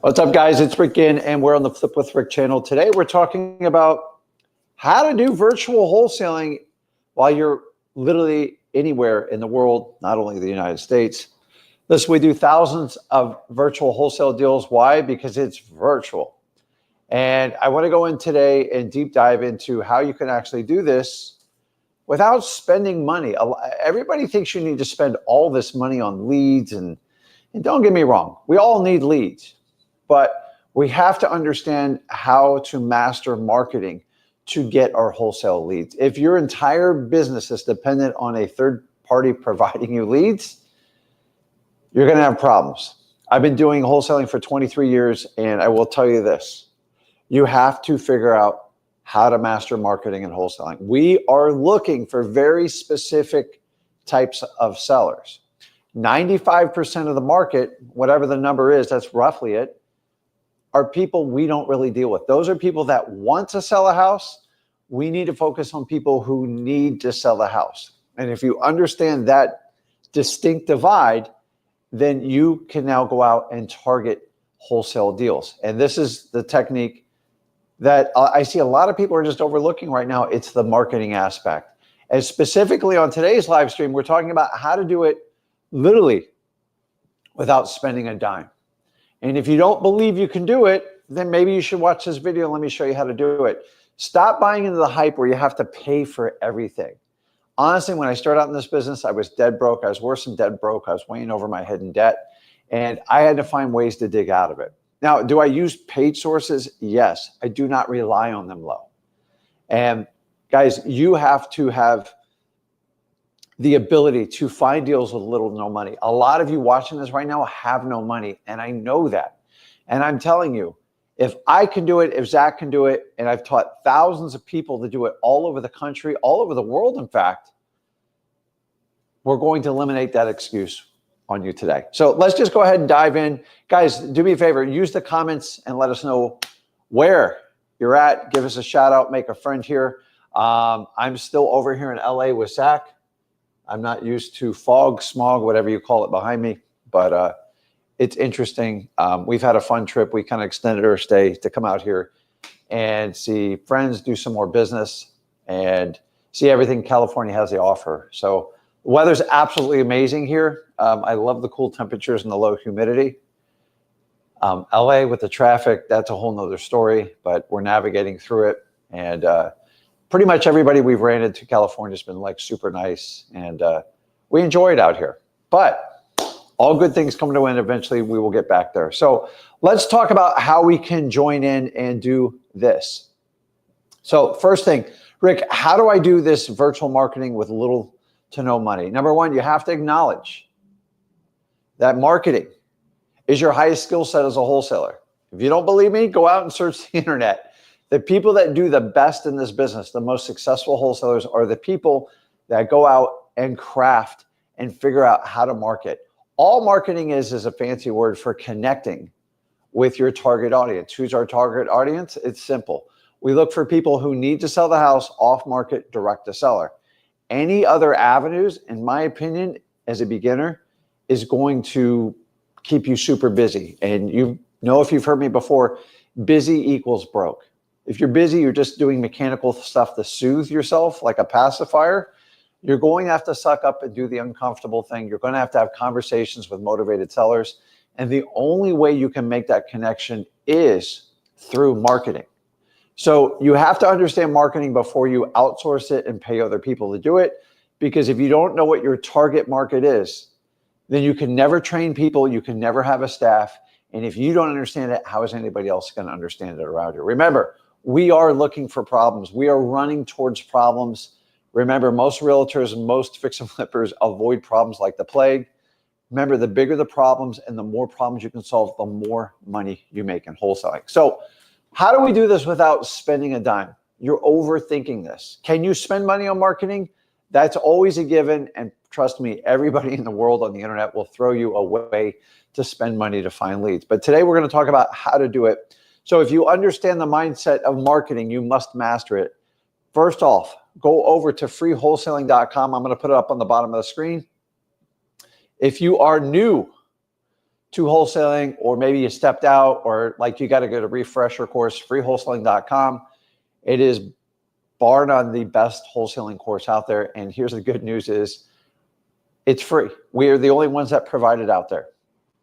What's up, guys? It's Rick Ginn, and we're on the Flip with Rick channel. Today, we're talking about how to do virtual wholesaling while you're literally anywhere in the world, not only the United States. Listen, we do thousands of virtual wholesale deals. Why? Because it's virtual. And I want to go in today and deep dive into how you can actually do this without spending money. Everybody thinks you need to spend all this money on leads, and don't get me wrong, we all need leads. But we have to understand how to master marketing to get our wholesale leads. If your entire business is dependent on a third party providing you leads, you're going to have problems. I've been doing wholesaling for 23 years, and I will tell you this. You have to figure out how to master marketing and wholesaling. We are looking for very specific types of sellers. 95% of the market, whatever the number is, that's roughly it, are people we don't really deal with. Those are people that want to sell a house. We need to focus on people who need to sell a house. And if you understand that distinct divide, then you can now go out and target wholesale deals. And this is the technique that I see a lot of people are just overlooking right now. It's the marketing aspect. And specifically on today's live stream, we're talking about how to do it literally without spending a dime. And if you don't believe you can do it, then maybe you should watch this video and let me show you how to do it. Stop buying into the hype where you have to pay for everything. Honestly, when I started out in this business, I was dead broke. I was worse than dead broke. I was weighing over my head in debt, and I had to find ways to dig out of it. Now, do I use paid sources? Yes. I do not rely on them low. And guys, you have to have the ability to find deals with little to no money. A lot of you watching this right now have no money, and I know that. And I'm telling you, if I can do it, if Zach can do it, and I've taught thousands of people to do it all over the country, all over the world, in fact, we're going to eliminate that excuse on you today. So let's just go ahead and dive in. Guys, do me a favor, use the comments and let us know where you're at. Give us a shout out, make a friend here. I'm still over here in LA with Zach. I'm not used to fog, smog, whatever you call it behind me, but it's interesting. We've had a fun trip. We kind of extended our stay to come out here and see friends, do some more business, and see everything California has to offer. So the weather's absolutely amazing here. I love the cool temperatures and the low humidity. LA with the traffic, that's a whole nother story, but we're navigating through it. And pretty much everybody we've ran into California has been like super nice, and we enjoy it out here. But all good things come to an end. Eventually, we will get back there. So let's talk about how we can join in and do this. So first thing, Rick, how do I do this virtual marketing with little to no money? Number one, you have to acknowledge that marketing is your highest skill set as a wholesaler. If you don't believe me, go out and search the internet. The people that do the best in this business, the most successful wholesalers, are the people that go out and craft and figure out how to market. All marketing is a fancy word for connecting with your target audience. Who's our target audience? It's simple. We look for people who need to sell the house off market, direct to seller. Any other avenues, in my opinion, as a beginner, is going to keep you super busy. And you know, if you've heard me before, busy equals broke. If you're busy, you're just doing mechanical stuff to soothe yourself like a pacifier. You're going to have to suck up and do the uncomfortable thing. You're going to have conversations with motivated sellers. And the only way you can make that connection is through marketing. So you have to understand marketing before you outsource it and pay other people to do it. Because if you don't know what your target market is, then you can never train people. You can never have a staff. And if you don't understand it, how is anybody else going to understand it around you? Remember, we are looking for problems. We are running towards problems. Remember, most realtors and most fix and flippers avoid problems like the plague. Remember, the bigger the problems and the more problems you can solve, the more money you make in wholesaling. So how do we do this without spending a dime? You're overthinking this. Can you spend money on marketing? That's always a given. And trust me, everybody in the world on the internet will throw you a way to spend money to find leads. But today we're going to talk about how to do it. So if you understand the mindset of marketing, you must master it. First off, go over to freewholesaling.com. I'm going to put it up on the bottom of the screen. If you are new to wholesaling, or maybe you stepped out, or like you got to go to refresher course, freewholesaling.com. It is bar none the best wholesaling course out there. And here's the good news is it's free. We are the only ones that provide it out there.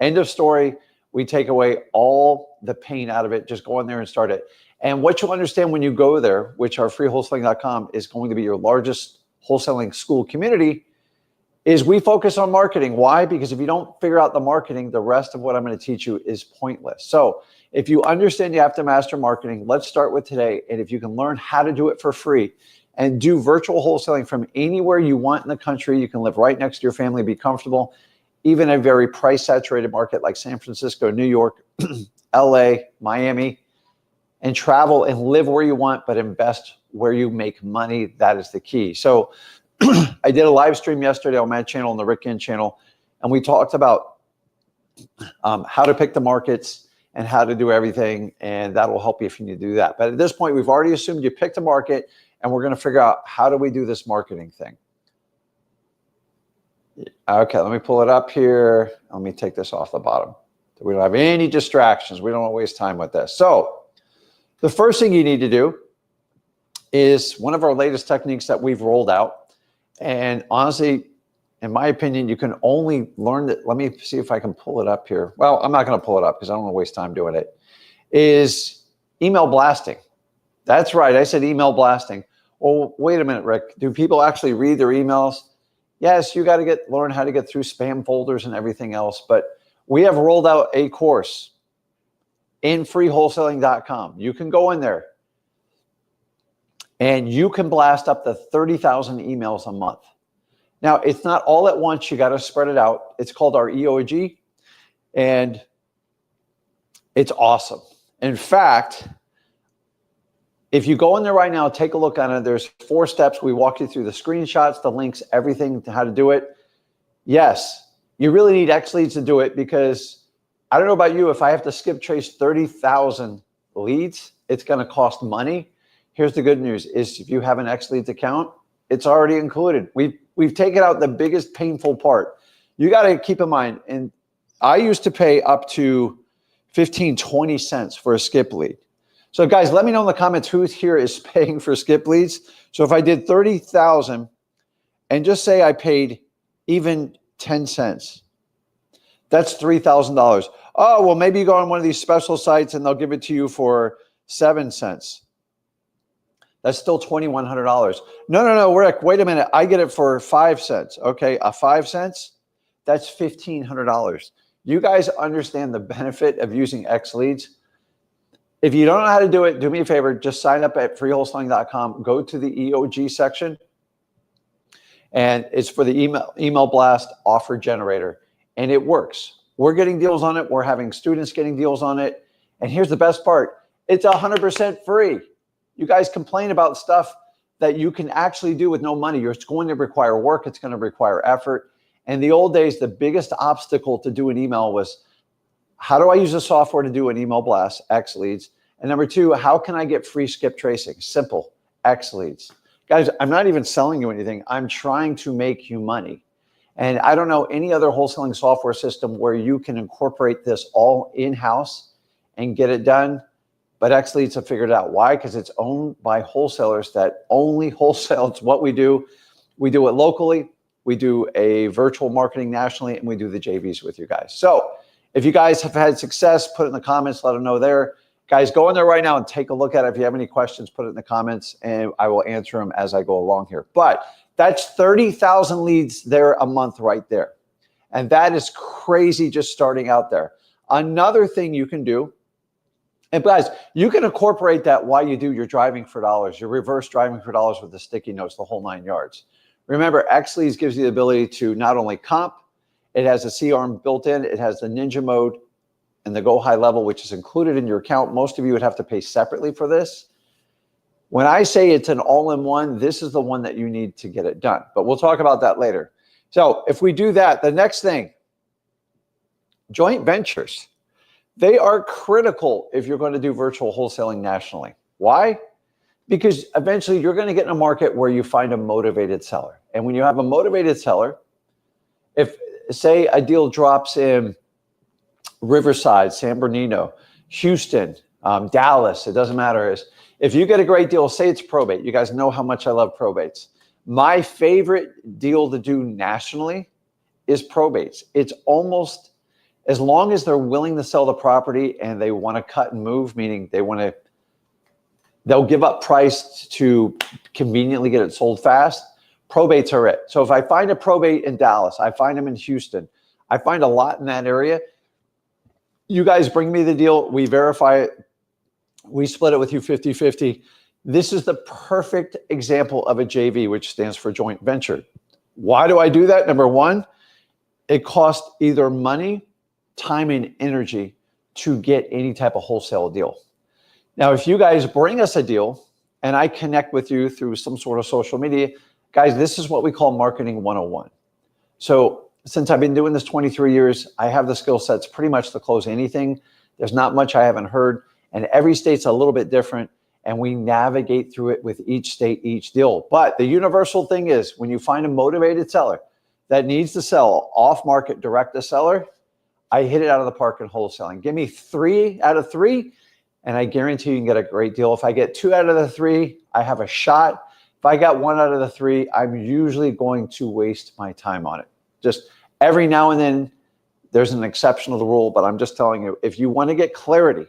End of story. We take away all the pain out of it. Just go in there and start it. And what you'll understand when you go there, which our freewholesaling.com is going to be your largest wholesaling school community, is we focus on marketing. Why? Because if you don't figure out the marketing, the rest of what I'm going to teach you is pointless. So if you understand you have to master marketing, let's start with today. And if you can learn how to do it for free and do virtual wholesaling from anywhere you want in the country, you can live right next to your family, be comfortable, even a very price saturated market like San Francisco, New York, LA, Miami, and travel and live where you want, but invest where you make money. That is the key. So I did a live stream yesterday on my channel, on the Rick Ginn channel, and we talked about how to pick the markets and how to do everything, and that will help you if you need to do that. But at this point, we've already assumed you picked a market, and we're going to figure out how do we do this marketing thing. Okay, let me pull it up here. Let me take this off the bottom. We don't have any distractions. We don't want to waste time with this. So the first thing you need to do is one of our latest techniques that we've rolled out. And honestly, in my opinion, you can only learn that. Let me see if I can pull it up here. Well, I'm not going to pull it up because I don't want to waste time doing it. Is email blasting. That's right. I said email blasting. Well, wait a minute, Rick. Do people actually read their emails? Yes, you got to learn how to get through spam folders and everything else. But we have rolled out a course in freewholesaling.com. You can go in there and you can blast up to 30,000 emails a month. Now, it's not all at once. You got to spread it out. It's called our EOG, and it's awesome. In fact, if you go in there right now, take a look at it. There's 4 steps. We walk you through the screenshots, the links, everything to how to do it. Yes, you really need XLeads to do it, because I don't know about you, if I have to skip trace 30,000 leads, it's going to cost money. Here's the good news is if you have an XLeads account, it's already included. We've taken out the biggest painful part. You got to keep in mind, and I used to pay up to 15, 20 cents for a skip lead. So guys, let me know in the comments who here is paying for skip leads. So if I did 30,000 and just say I paid even 10 cents, that's $3,000. Oh, well, maybe you go on one of these special sites and they'll give it to you for 7 cents. That's still $2,100. No, Rick, wait a minute. I get it for 5 cents. Okay, 5 cents, that's $1,500. You guys understand the benefit of using XLeads? If you don't know how to do it, do me a favor, just sign up at freewholesaling.com, go to the EOG section, and it's for the email blast offer generator, and it works. We're getting deals on it. We're having students getting deals on it. And here's the best part. It's 100% free. You guys complain about stuff that you can actually do with no money. It's going to require work. It's going to require effort. In the old days, the biggest obstacle to do an email was, how do I use the software to do an email blast? XLeads. And number 2, how can I get free skip tracing? Simple, XLeads. Guys, I'm not even selling you anything. I'm trying to make you money. And I don't know any other wholesaling software system where you can incorporate this all in-house and get it done. But XLeads have figured it out. Why? Because it's owned by wholesalers that only wholesale. It's what we do. We do it locally. We do a virtual marketing nationally, and we do the JVs with you guys. So if you guys have had success, put it in the comments. Let them know there. Guys, go in there right now and take a look at it. If you have any questions, put it in the comments, and I will answer them as I go along here. But that's 30,000 leads there a month right there. And that is crazy just starting out there. Another thing you can do, and guys, you can incorporate that while you do your driving for dollars, your reverse driving for dollars with the sticky notes, the whole 9 yards. Remember, XLeads gives you the ability to not only comp, it has a C-arm built in, it has the ninja mode and the go high level, which is included in your account. Most of you would have to pay separately for this. When I say it's an all-in-one, this is the one that you need to get it done. But we'll talk about that later. So if we do that, the next thing, joint ventures. They are critical if you're going to do virtual wholesaling nationally. Why? Because eventually you're going to get in a market where you find a motivated seller. And when you have a motivated seller, if say a deal drops in Riverside, San Bernardino, Houston, Dallas, it doesn't matter. If you get a great deal, say it's probate. You guys know how much I love probates. My favorite deal to do nationally is probates. It's almost, as long as they're willing to sell the property and they want to cut and move, meaning they'll give up price to conveniently get it sold fast, probates are it. So if I find a probate in Dallas, I find them in Houston, I find a lot in that area, you guys bring me the deal, we verify it, we split it with you 50-50. This is the perfect example of a JV, which stands for joint venture. Why do I do that? Number one, it costs either money, time, and energy to get any type of wholesale deal. Now, if you guys bring us a deal and I connect with you through some sort of social media, guys, this is what we call marketing 101. So since I've been doing this 23 years, I have the skill sets pretty much to close anything. There's not much I haven't heard. And every state's a little bit different, and we navigate through it with each state, each deal. But the universal thing is when you find a motivated seller that needs to sell off-market direct to seller, I hit it out of the park in wholesaling. Give me 3 out of 3, and I guarantee you can get a great deal. If I get 2 out of the 3, I have a shot. If I got 1 out of the 3, I'm usually going to waste my time on it. Just every now and then, there's an exception to the rule, but I'm just telling you, if you want to get clarity,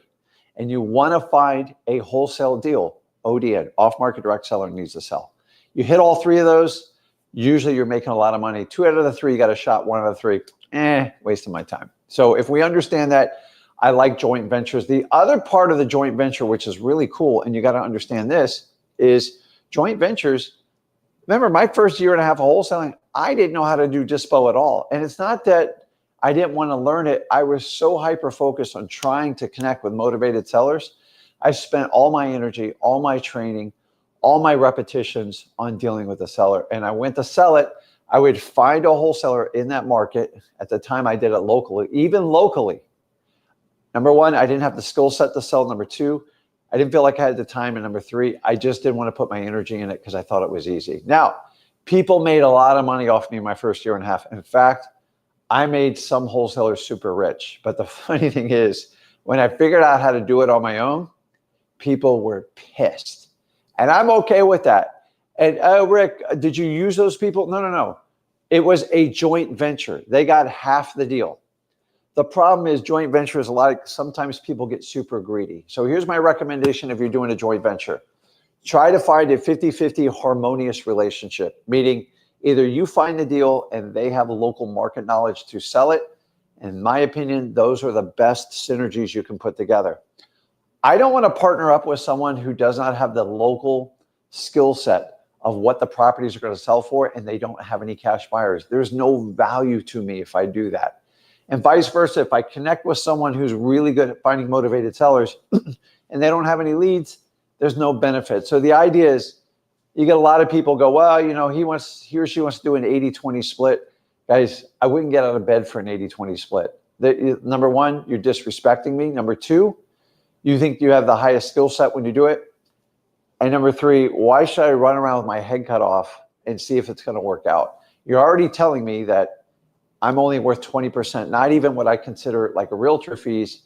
and you want to find a wholesale deal, ODN, off-market direct seller, needs to sell. You hit all 3 of those, usually you're making a lot of money. 2 out of the 3, you got a shot. 1 out of 3, wasting my time. So if we understand that, I like joint ventures. The other part of the joint venture, which is really cool, and you got to understand this, is joint ventures. Remember, my first year and a half of wholesaling, I didn't know how to do dispo at all. And it's not that I didn't want to learn it. I was so hyper-focused on trying to connect with motivated sellers. I spent all my energy, all my training, all my repetitions on dealing with the seller. And I went to sell it. I would find a wholesaler in that market. At the time, I did it locally, even locally. Number one, I didn't have the skill set to sell. Number two, I didn't feel like I had the time. And number three, I just didn't want to put my energy in it because I thought it was easy. Now, people made a lot of money off me my first year and a half. In fact, I made some wholesalers super rich. But the funny thing is, when I figured out how to do it on my own, people were pissed. And I'm okay with that. And Rick, did you use those people? No. It was a joint venture. They got half the deal. The problem is joint venture is sometimes people get super greedy. So here's my recommendation if you're doing a joint venture. Try to find a 50-50 harmonious relationship, meaning either you find the deal and they have local market knowledge to sell it. In my opinion, those are the best synergies you can put together. I don't want to partner up with someone who does not have the local skill set of what the properties are going to sell for, and they don't have any cash buyers. There's no value to me if I do that. And vice versa, if I connect with someone who's really good at finding motivated sellers and they don't have any leads, there's no benefit. So the idea is, you get a lot of people go, well, he or she wants to do an 80-20 split. Guys, I wouldn't get out of bed for an 80-20 split. Number one, you're disrespecting me. Number two, you think you have the highest skill set when you do it. And number three, why should I run around with my head cut off and see if it's going to work out? You're already telling me that I'm only worth 20%, not even what I consider like a realtor fees.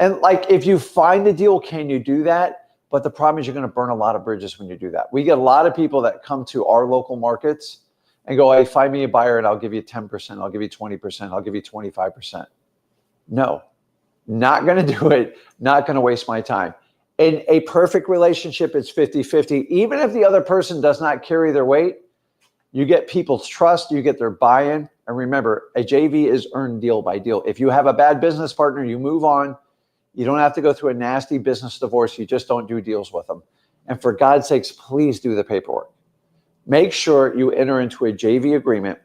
And like, if you find a deal, can you do that? But the problem is you're going to burn a lot of bridges when you do that. We get a lot of people that come to our local markets and go, hey, find me a buyer and I'll give you 10%, I'll give you 20%, I'll give you 25%. No, not going to do it, not going to waste my time. In a perfect relationship, it's 50-50. Even if the other person does not carry their weight, you get people's trust, you get their buy-in. And remember, a JV is earned deal by deal. If you have a bad business partner, you move on. You don't have to go through a nasty business divorce. You just don't do deals with them. And for God's sakes, please do the paperwork. Make sure you enter into a JV agreement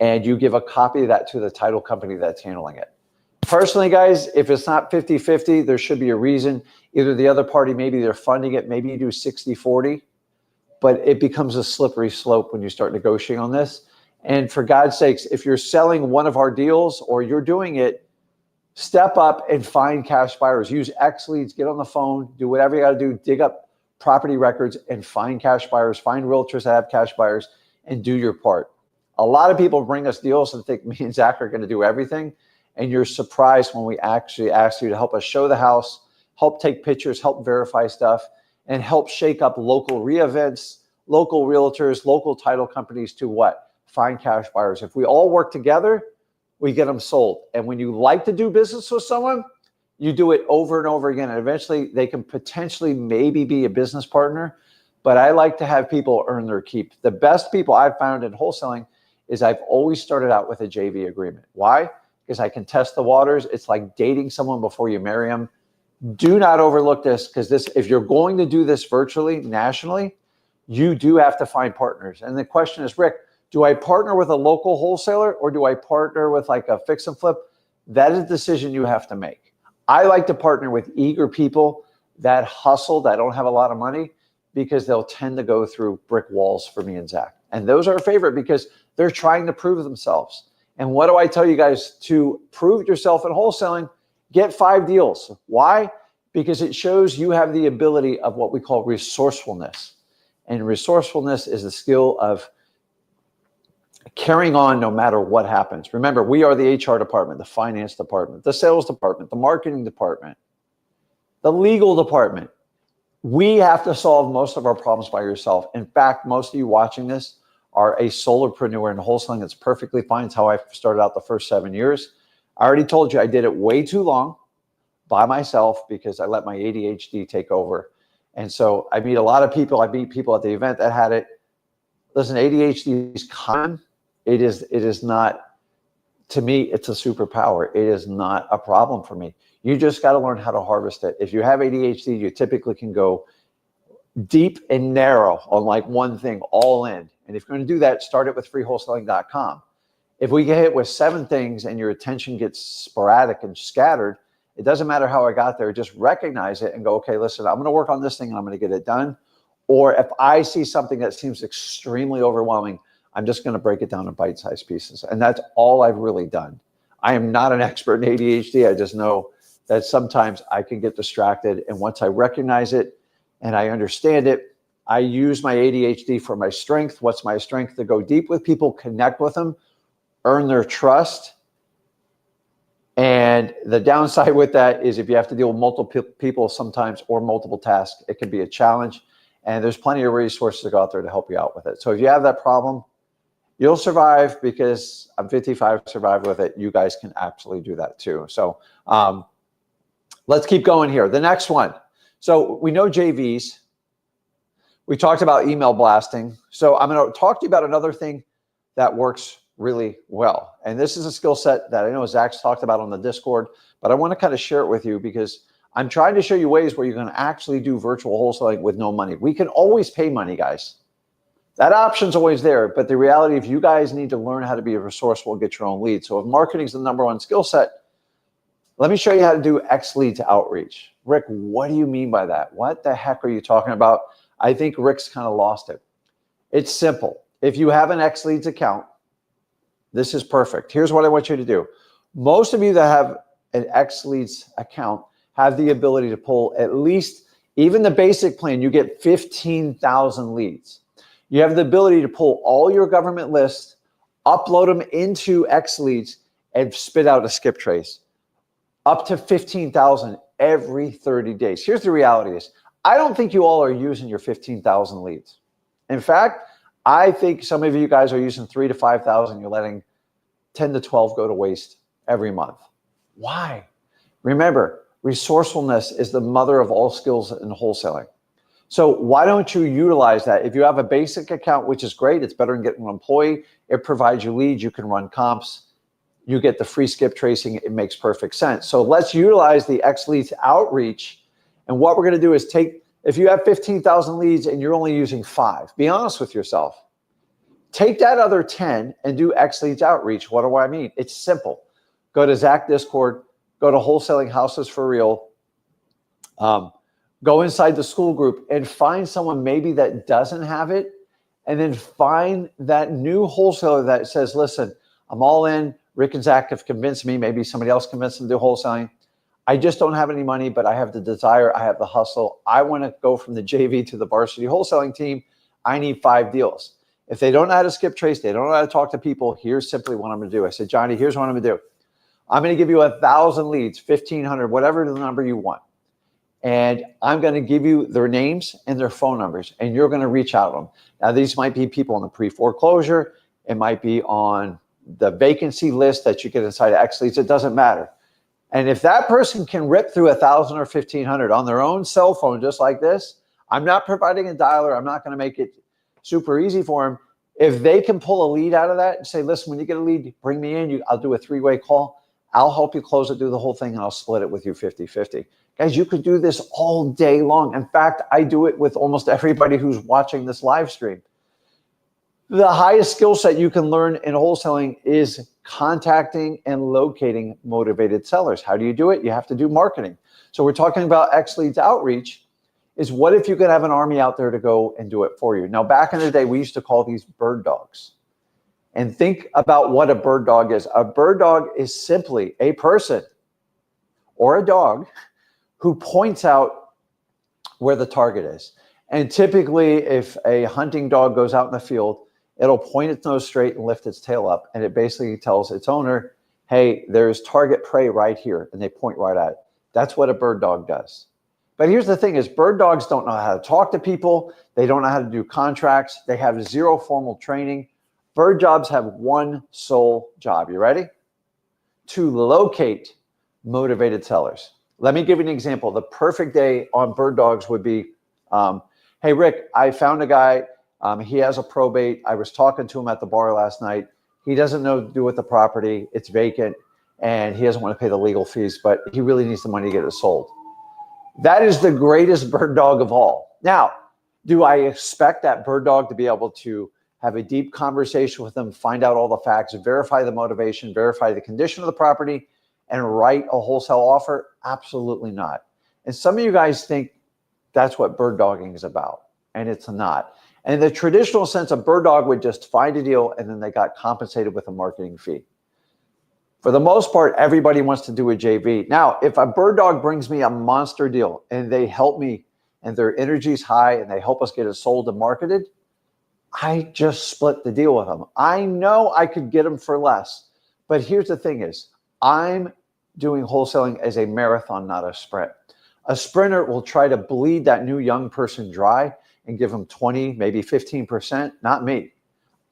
and you give a copy of that to the title company that's handling it. Personally, guys, if it's not 50-50, there should be a reason. Either the other party, maybe they're funding it, maybe you do 60-40, but it becomes a slippery slope when you start negotiating on this. And for God's sakes, if you're selling one of our deals or you're doing it, step up and find cash buyers. Use XLeads, get on the phone, do whatever you got to do, dig up property records and find cash buyers, find realtors that have cash buyers, and do your part. A lot of people bring us deals and think me and Zach are going to do everything. And you're surprised when we actually ask you to help us show the house, help take pictures, help verify stuff, and help shake up local re-events, local realtors, local title companies to what? Find cash buyers. If we all work together, we get them sold. And when you like to do business with someone, you do it over and over again. And eventually they can potentially maybe be a business partner. But I like to have people earn their keep. The best people I've found in wholesaling is I've always started out with a JV agreement. Why? Because I can test the waters. It's like dating someone before you marry them. Do not overlook this, because if you're going to do this virtually, nationally, you do have to find partners. And the question is, Rick, do I partner with a local wholesaler or do I partner with like a fix and flip? That is a decision you have to make. I like to partner with eager people that hustle, that don't have a lot of money, because they'll tend to go through brick walls for me and Zach. And those are our favorite because they're trying to prove themselves. And what do I tell you guys? To prove yourself in wholesaling, get 5 deals. Why? Because it shows you have the ability of what we call resourcefulness. And resourcefulness is the skill of carrying on no matter what happens. Remember, we are the HR department, the finance department, the sales department, the marketing department, the legal department. We have to solve most of our problems by yourself. In fact, most of you watching this are a solopreneur in wholesaling. It's perfectly fine. It's how I started out the first 7 years. I already told you I did it way too long by myself because I let my ADHD take over. And so I meet a lot of people. I meet people at the event that had it. Listen, ADHD is common. It is not, to me, it's a superpower. It is not a problem for me. You just got to learn how to harvest it. If you have ADHD, you typically can go deep and narrow on like one thing, all in. And if you're going to do that, start it with freewholesaling.com. If we get hit with 7 things and your attention gets sporadic and scattered, it doesn't matter how I got there. Just recognize it and go, okay, listen, I'm going to work on this thing and I'm going to get it done. Or if I see something that seems extremely overwhelming, I'm just going to break it down in bite-sized pieces. And that's all I've really done. I am not an expert in ADHD. I just know that sometimes I can get distracted. And once I recognize it and I understand it, I use my ADHD for my strength. What's my strength? To go deep with people, connect with them, earn their trust. And the downside with that is if you have to deal with multiple people sometimes or multiple tasks, it can be a challenge. And there's plenty of resources to go out there to help you out with it. So if you have that problem, you'll survive, because I'm 55, survived with it. You guys can absolutely do that too. So let's keep going here. The next one. So we know JVs. We talked about email blasting. So I'm going to talk to you about another thing that works really well. And this is a skill set that I know Zach's talked about on the Discord, but I want to kind of share it with you because I'm trying to show you ways where you can actually do virtual wholesaling with no money. We can always pay money, guys. That option's always there. But the reality, if you guys need to learn how to be resourceful and get your own leads. So if marketing is the #1 skill set, let me show you how to do XLeads outreach. Rick, what do you mean by that? What the heck are you talking about? I think Rick's kind of lost it. It's simple. If you have an XLeads account, this is perfect. Here's what I want you to do. Most of you that have an XLeads account have the ability to pull at least, even the basic plan, you get 15,000 leads. You have the ability to pull all your government lists, upload them into XLeads, and spit out a skip trace. Up to 15,000 every 30 days. Here's the reality is, I don't think you all are using your 15,000 leads. In fact, I think some of you guys are using 3,000 to 5,000. You're letting 10 to 12 go to waste every month. Why? Remember, resourcefulness is the mother of all skills in wholesaling. So why don't you utilize that? If you have a basic account, which is great, it's better than getting an employee. It provides you leads. You can run comps. You get the free skip tracing. It makes perfect sense. So let's utilize the XLeads outreach. And what we're going to do is take, if you have 15,000 leads and you're only using 5, be honest with yourself. Take that other 10 and do XLeads outreach. What do I mean? It's simple. Go to Zach Discord, go to Wholesaling Houses for Real, go inside the school group and find someone maybe that doesn't have it, and then find that new wholesaler that says, listen, I'm all in. Rick and Zach have convinced me. Maybe somebody else convinced them to do wholesaling. I just don't have any money, but I have the desire. I have the hustle. I want to go from the JV to the varsity wholesaling team. I need 5 deals. If they don't know how to skip trace, they don't know how to talk to people, here's simply what I'm going to do. I said, Johnny, here's what I'm going to do. I'm going to give you 1,000 leads, 1,500, whatever the number you want. And I'm going to give you their names and their phone numbers, and you're going to reach out to them. Now, these might be people on the pre-foreclosure. It might be on the vacancy list that you get inside of XLeads. It doesn't matter. And if that person can rip through 1,000 or 1,500 on their own cell phone, just like this, I'm not providing a dialer. I'm not going to make it super easy for them. If they can pull a lead out of that and say, listen, when you get a lead, bring me in. I'll do a 3-way call. I'll help you close it, do the whole thing, and I'll split it with you 50-50. Guys, you could do this all day long. In fact, I do it with almost everybody who's watching this live stream. The highest skill set you can learn in wholesaling is contacting and locating motivated sellers. How do you do it? You have to do marketing. So we're talking about XLeads outreach. Is what if you could have an army out there to go and do it for you? Now, back in the day, we used to call these bird dogs. And think about what a bird dog is. A bird dog is simply a person or a dog who points out where the target is. And typically, if a hunting dog goes out in the field, it'll point its nose straight and lift its tail up. And it basically tells its owner, hey, there's target prey right here. And they point right at it. That's what a bird dog does. But here's the thing is bird dogs don't know how to talk to people. They don't know how to do contracts. They have zero formal training. Bird dogs have one sole job. You ready? To locate motivated sellers. Let me give you an example. The perfect day on bird dogs would be, hey, Rick, I found a guy. He has a probate. I was talking to him at the bar last night. He doesn't know what to do with the property. It's vacant, and he doesn't want to pay the legal fees, but he really needs the money to get it sold. That is the greatest bird dog of all. Now, do I expect that bird dog to be able to have a deep conversation with them, find out all the facts, verify the motivation, verify the condition of the property, and write a wholesale offer? Absolutely not. And some of you guys think that's what bird dogging is about, and it's not. And in the traditional sense, a bird dog would just find a deal, and then they got compensated with a marketing fee. For the most part, everybody wants to do a JV. Now, if a bird dog brings me a monster deal and they help me and their energy's high and they help us get it sold and marketed, I just split the deal with them. I know I could get them for less, but here's the thing is I'm doing wholesaling as a marathon, not a sprint. A sprinter will try to bleed that new young person dry and give them 20, maybe 15%, not me.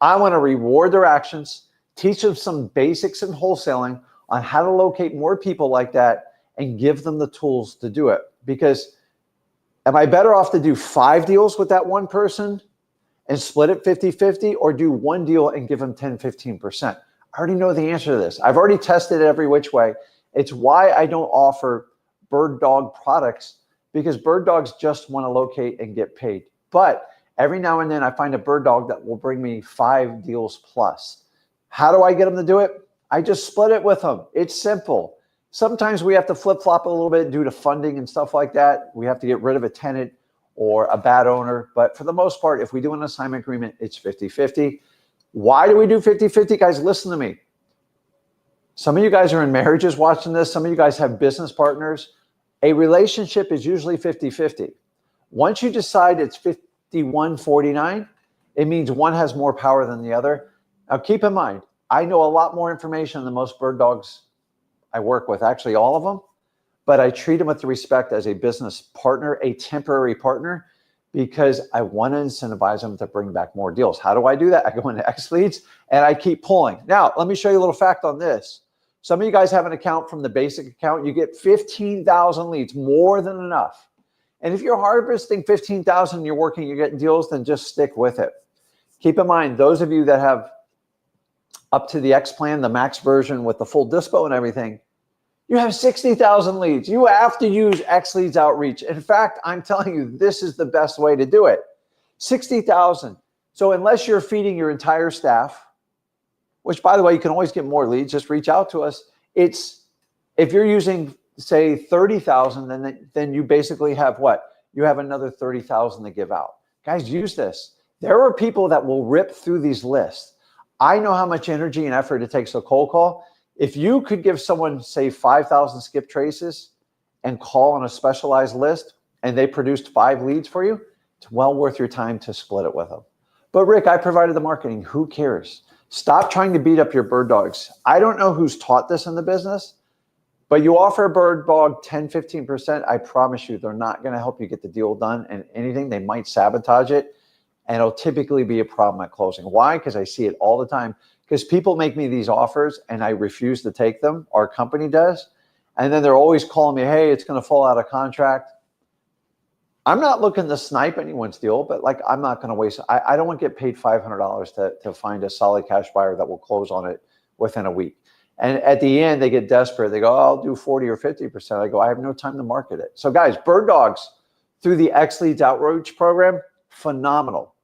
I want to reward their actions, teach them some basics in wholesaling on how to locate more people like that and give them the tools to do it. Because am I better off to do 5 deals with that one person and split it 50-50, or do one deal and give them 10, 15%? I already know the answer to this. I've already tested it every which way. It's why I don't offer bird dog products, because bird dogs just want to locate and get paid. But every now and then I find a bird dog that will bring me 5 deals plus. How do I get them to do it? I just split it with them. It's simple. Sometimes we have to flip-flop a little bit due to funding and stuff like that. We have to get rid of a tenant or a bad owner. But for the most part, if we do an assignment agreement, it's 50-50. Why do we do 50-50? Guys, listen to me. Some of you guys are in marriages watching this. Some of you guys have business partners. A relationship is usually 50-50. Once you decide it's 51-49, it means one has more power than the other. Now, keep in mind, I know a lot more information than most bird dogs I work with, actually all of them, but I treat them with the respect as a business partner, a temporary partner, because I want to incentivize them to bring back more deals. How do I do that? I go into XLeads and I keep pulling. Now, let me show you a little fact on this. Some of you guys have an account from the basic account. You get 15,000 leads, more than enough. And if you're harvesting 15,000, you're working, you're getting deals, then just stick with it. Keep in mind, those of you that have up to the X plan, the max version with the full dispo and everything, you have 60,000 leads. You have to use XLeads outreach. In fact, I'm telling you, this is the best way to do it. 60,000. So unless you're feeding your entire staff, which by the way, you can always get more leads, just reach out to us. It's, if you're using say 30,000, then you basically have what? You have another 30,000 to give out. Guys, use this. There are people that will rip through these lists. I know how much energy and effort it takes to cold call. If you could give someone, say, 5,000 skip traces and call on a specialized list, and they produced 5 leads for you, it's well worth your time to split it with them. But Rick, I provided the marketing. Who cares? Stop trying to beat up your bird dogs. I don't know who's taught this in the business, but you offer a bird dog 10, 15%, I promise you they're not going to help you get the deal done. And anything, they might sabotage it. And it'll typically be a problem at closing. Why? Because I see it all the time. Because people make me these offers and I refuse to take them. Our company does. And then they're always calling me, hey, it's going to fall out of contract. I'm not looking to snipe anyone's deal, but like I'm not going to waste. I don't want to get paid $500 to find a solid cash buyer that will close on it within a week. And at the end, they get desperate. They go, oh, I'll do 40 or 50%. I go, I have no time to market it. So guys, bird dogs through the XLeads outreach program, phenomenal.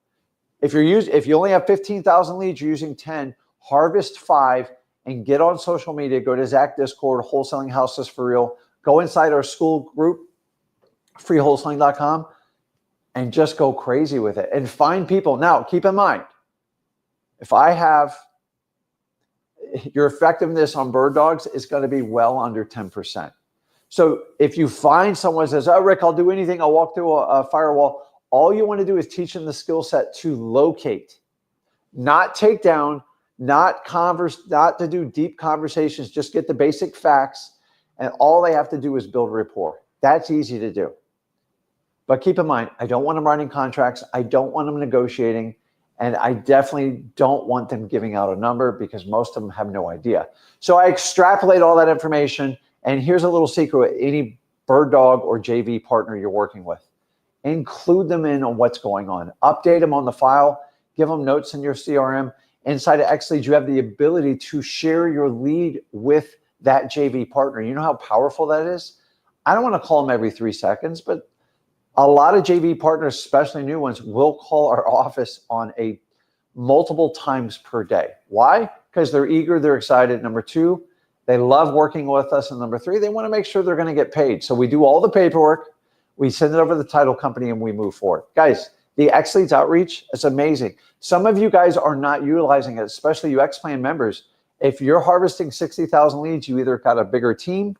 If you only have 15,000 leads, you're using 10, harvest 5 and get on social media. Go to Zach Discord, Wholesaling Houses for Real. Go inside our school group, freewholesaling.com, and just go crazy with it and find people. Now, keep in mind, if I have your effectiveness on bird dogs is going to be well under 10%. So if you find someone who says, oh, Rick, I'll do anything. I'll walk through a firewall. All you want to do is teach them the skill set to locate, not take down, not to do deep conversations, just get the basic facts. And all they have to do is build rapport. That's easy to do. But keep in mind, I don't want them writing contracts. I don't want them negotiating. And I definitely don't want them giving out a number because most of them have no idea. So I extrapolate all that information. And here's a little secret with any bird dog or JV partner you're working with. Include them in on what's going on. Update them on the file. Give them notes in your CRM. Inside of XLeads, you have the ability to share your lead with that JV partner. You know how powerful that is? I don't want to call them every 3 seconds, but a lot of JV partners, especially new ones, will call our office on a multiple times per day. Why? Because they're eager, they're excited. Number 2, they love working with us. And number 3, they want to make sure they're going to get paid. So we do all the paperwork. We send it over to the title company and we move forward. Guys, the XLeads outreach is amazing. Some of you guys are not utilizing it, especially you X-Plan members. If you're harvesting 60,000 leads, you either got a bigger team,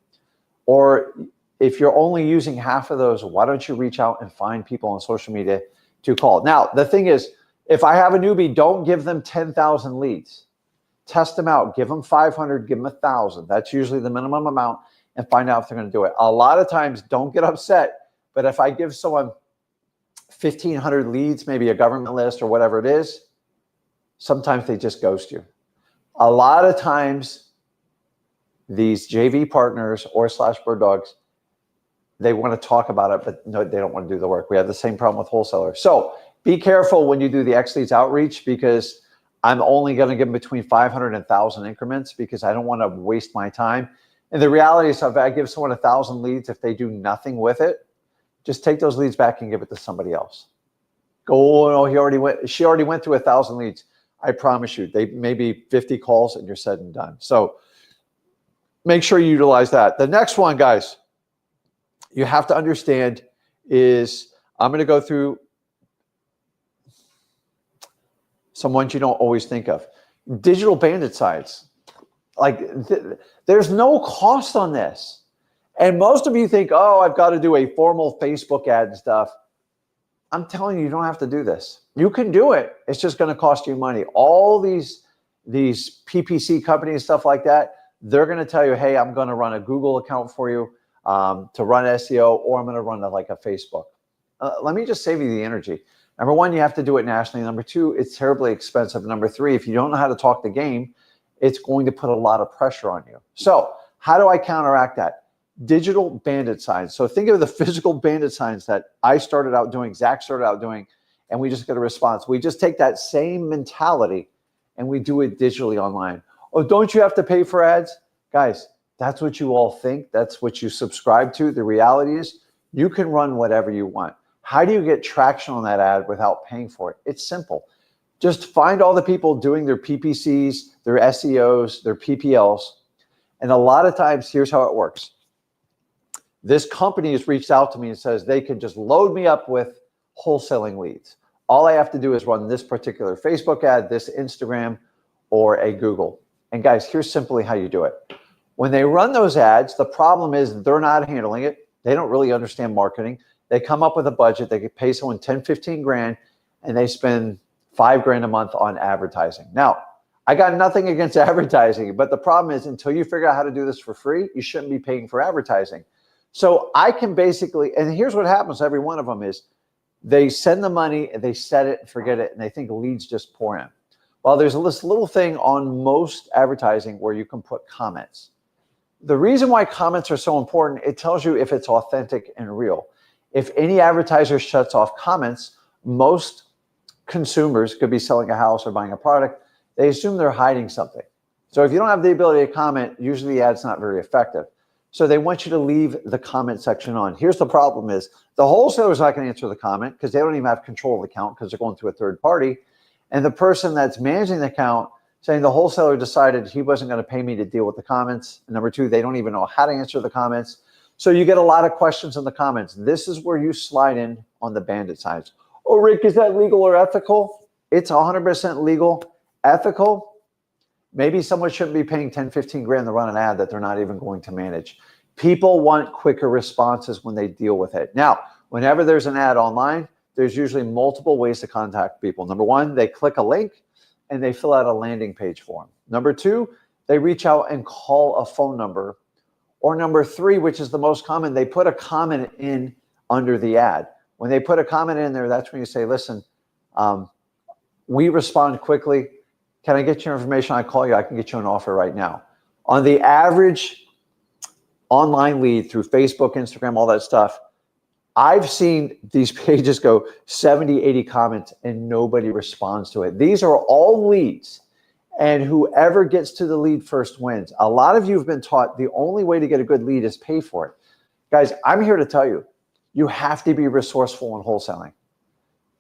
or if you're only using half of those, why don't you reach out and find people on social media to call? Now, the thing is, if I have a newbie, don't give them 10,000 leads. Test them out. Give them 500, give them 1,000. That's usually the minimum amount, and find out if they're going to do it. A lot of times, don't get upset, but if I give someone 1,500 leads, maybe a government list or whatever it is, sometimes they just ghost you. A lot of times, these JV partners or / bird dogs, they want to talk about it, but no, they don't want to do the work. We have the same problem with wholesalers. So be careful when you do the XLeads outreach, because I'm only going to give them between 500 and 1,000 increments because I don't want to waste my time. And the reality is, if I give someone 1,000 leads, if they do nothing with it, just take those leads back and give it to somebody else. Go, oh, no, she already went through 1,000 leads. I promise you, they maybe 50 calls and you're said and done. So make sure you utilize that. The next one, guys, you have to understand is, I'm going to go through some ones you don't always think of. Digital bandit sites. Like there's no cost on this. And most of you think, oh, I've got to do a formal Facebook ad and stuff. I'm telling you, you don't have to do this. You can do it. It's just going to cost you money. All these PPC companies, stuff like that, they're going to tell you, hey, I'm going to run a Google account for you to run SEO, or I'm going to run like a Facebook. Let me just save you the energy. Number 1, you have to do it nationally. Number 2, it's terribly expensive. Number 3, if you don't know how to talk the game, it's going to put a lot of pressure on you. So how do I counteract that? Digital bandit signs. So think of the physical bandit signs that I started out doing, Zach started out doing, and we just get a response. We just take that same mentality and we do it digitally online. Oh, don't you have to pay for ads? Guys, that's what you all think. That's what you subscribe to. The reality is you can run whatever you want. How do you get traction on that ad without paying for it? It's simple. Just find all the people doing their PPCs, their SEOs, their PPLs. And a lot of times, here's how it works. This company has reached out to me and says they can just load me up with wholesaling leads. All I have to do is run this particular Facebook ad, this Instagram, or a Google. And guys, here's simply how you do it. When they run those ads, the problem is they're not handling it. They don't really understand marketing. They come up with a budget. They could pay someone 10, 15 grand, and they spend $5 grand a month on advertising. Now, I got nothing against advertising, but the problem is until you figure out how to do this for free, you shouldn't be paying for advertising. So I can basically, and here's what happens, every one of them is they send the money and they set it and forget it, and they think leads just pour in. Well, there's this little thing on most advertising where you can put comments. The reason why comments are so important, it tells you if it's authentic and real. If any advertiser shuts off comments, most consumers could be selling a house or buying a product. They assume they're hiding something. So if you don't have the ability to comment, usually the ad's not very effective. So they want you to leave the comment section on. Here's the problem is the wholesaler's not going to answer the comment because they don't even have control of the account because they're going through a third party. And the person that's managing the account saying the wholesaler decided he wasn't going to pay me to deal with the comments. And number two, they don't even know how to answer the comments. So you get a lot of questions in the comments. This is where you slide in on the bandit signs. Oh, Rick, is that legal or ethical? It's 100% legal. Ethical? Maybe someone shouldn't be paying 10, 15 grand to run an ad that they're not even going to manage. People want quicker responses when they deal with it. Now, whenever there's an ad online, there's usually multiple ways to contact people. Number one, they click a link and they fill out a landing page form. Number two, they reach out and call a phone number. Or number three, which is the most common, they put a comment in under the ad. When they put a comment in there, that's when you say, listen, we respond quickly. Can I get your information? I call you. I can get you an offer right now. On the average online lead through Facebook, Instagram, all that stuff, I've seen these pages go 70, 80 comments and nobody responds to it. These are all leads, and whoever gets to the lead first wins. A lot of you have been taught the only way to get a good lead is pay for it. Guys, I'm here to tell you, you have to be resourceful in wholesaling.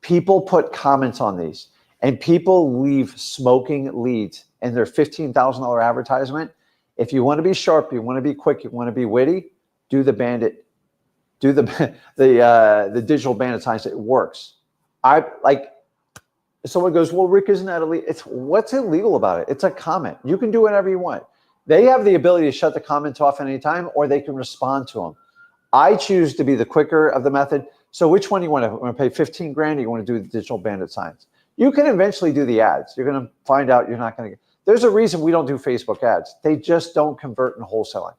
People put comments on these, and people leave smoking leads in their $15,000 advertisement. If you want to be sharp, you want to be quick, you want to be witty, do the bandit. Do the digital bandit signs. It works. Someone goes, well, Rick, isn't that illegal? What's illegal about it? It's a comment. You can do whatever you want. They have the ability to shut the comments off at any time, or they can respond to them. I choose to be the quicker of the method. So which one do you want to? Want to pay 15 grand, or you want to do the digital bandit signs? You can eventually do the ads. You're going to find out you're not going to get. There's a reason we don't do Facebook ads. They just don't convert in wholesaling.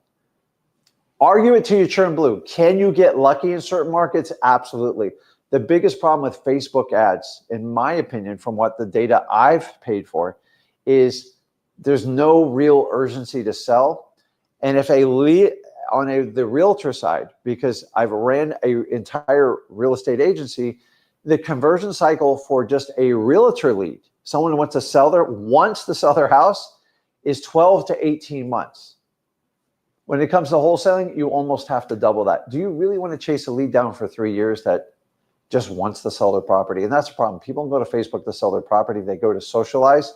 Argue it till you turn blue. Can you get lucky in certain markets? Absolutely. The biggest problem with Facebook ads, in my opinion, from what the data I've paid for, is there's no real urgency to sell. And if a lead on the realtor side, because I've ran an entire real estate agency, the conversion cycle for just a realtor lead, someone who wants to sell their house, is 12 to 18 months. When it comes to wholesaling, you almost have to double that. Do you really want to chase a lead down for 3 years that just wants to sell their property? And that's the problem. People don't go to Facebook to sell their property. They go to socialize.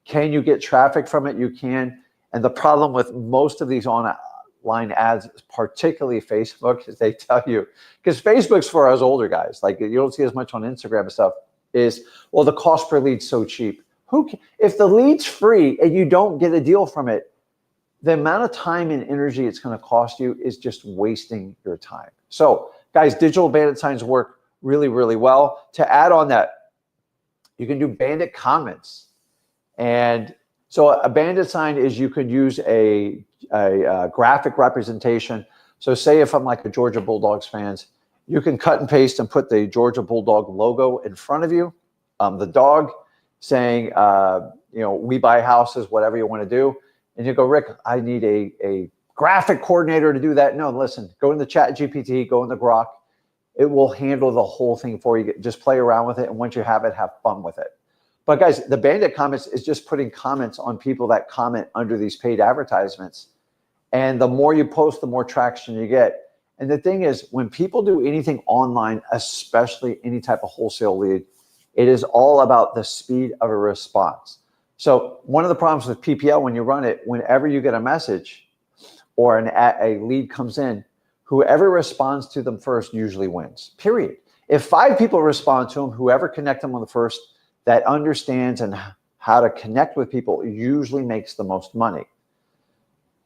Can you get traffic from it? You can. And the problem with most of these online ads, particularly Facebook, is they tell you, because Facebook's for us older guys, like you don't see as much on Instagram and stuff, is, well, the cost per lead's so cheap. If the lead's free and you don't get a deal from it, the amount of time and energy it's going to cost you is just wasting your time. So guys, digital bandit signs work really, really well. To add on that, you can do bandit comments. And so a bandit sign is you could use a graphic representation. So say if I'm like a Georgia Bulldogs fans, you can cut and paste and put the Georgia Bulldog logo in front of you, the dog saying, we buy houses, whatever you want to do. And you go, Rick, I need a graphic coordinator to do that. No, listen, go in the chat GPT, go in the Grok. It will handle the whole thing for you. Just play around with it. And once you have it, have fun with it. But guys, the bandit comments is just putting comments on people that comment under these paid advertisements. And the more you post, the more traction you get. And the thing is, when people do anything online, especially any type of wholesale lead, it is all about the speed of a response. So one of the problems with PPL when you run it, whenever you get a message or a lead comes in, whoever responds to them first usually wins, period. If 5 people respond to them, whoever connect them on the first that understands and how to connect with people usually makes the most money.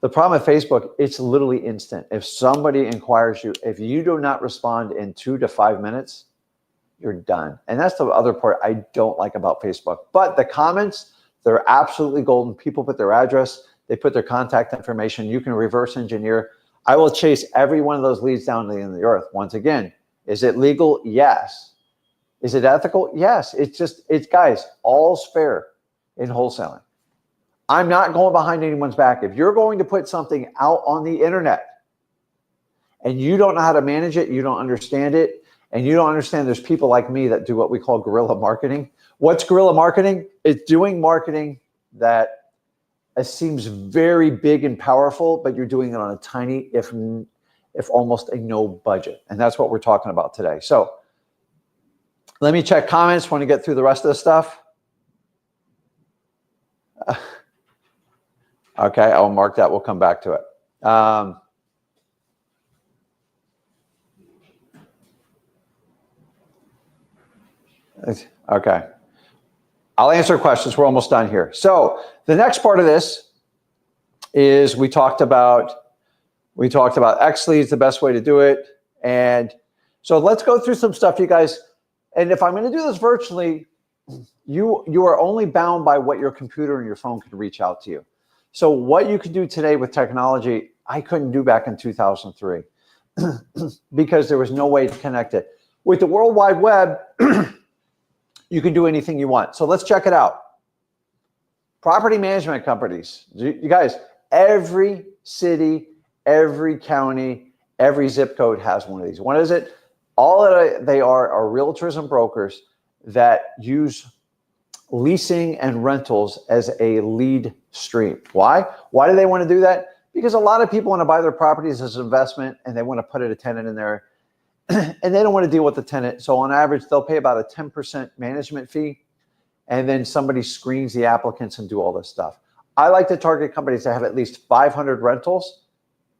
The problem with Facebook, it's literally instant. If somebody inquires you, if you do not respond in 2 to 5 minutes, you're done. And that's the other part I don't like about Facebook. But the comments, They're absolutely golden. People put their address, they put their contact information. You can reverse engineer. I will chase every one of those leads down to the end of the earth. Once again, is it legal? Yes. Is it ethical? Yes. It's guys, all's fair in wholesaling. I'm not going behind anyone's back. If you're going to put something out on the internet and you don't know how to manage it, you don't understand it, and you don't understand there's people like me that do what we call guerrilla marketing. What's guerrilla marketing? It's doing marketing that seems very big and powerful, but you're doing it on a tiny, if almost a no budget. And that's what we're talking about today. So let me check comments. Want to get through the rest of the stuff? Okay, I'll mark that. We'll come back to it. Okay. I'll answer questions. We're almost done here. So the next part of this is we talked about XLeads, the best way to do it. And so let's go through some stuff, you guys. And if I'm going to do this virtually, you are only bound by what your computer and your phone can reach out to you. So what you can do today with technology, I couldn't do back in 2003 because there was no way to connect it. With the World Wide Web, you can do anything you want. So let's check it out. Property management companies. You guys, every city, every county, every zip code has one of these. What is it? All that they are realtors and brokers that use leasing and rentals as a lead stream. Why? Why do they want to do that? Because a lot of people want to buy their properties as an investment and they want to put a tenant in there and they don't want to deal with the tenant. So on average, they'll pay about a 10% management fee, and then somebody screens the applicants and do all this stuff. I like to target companies that have at least 500 rentals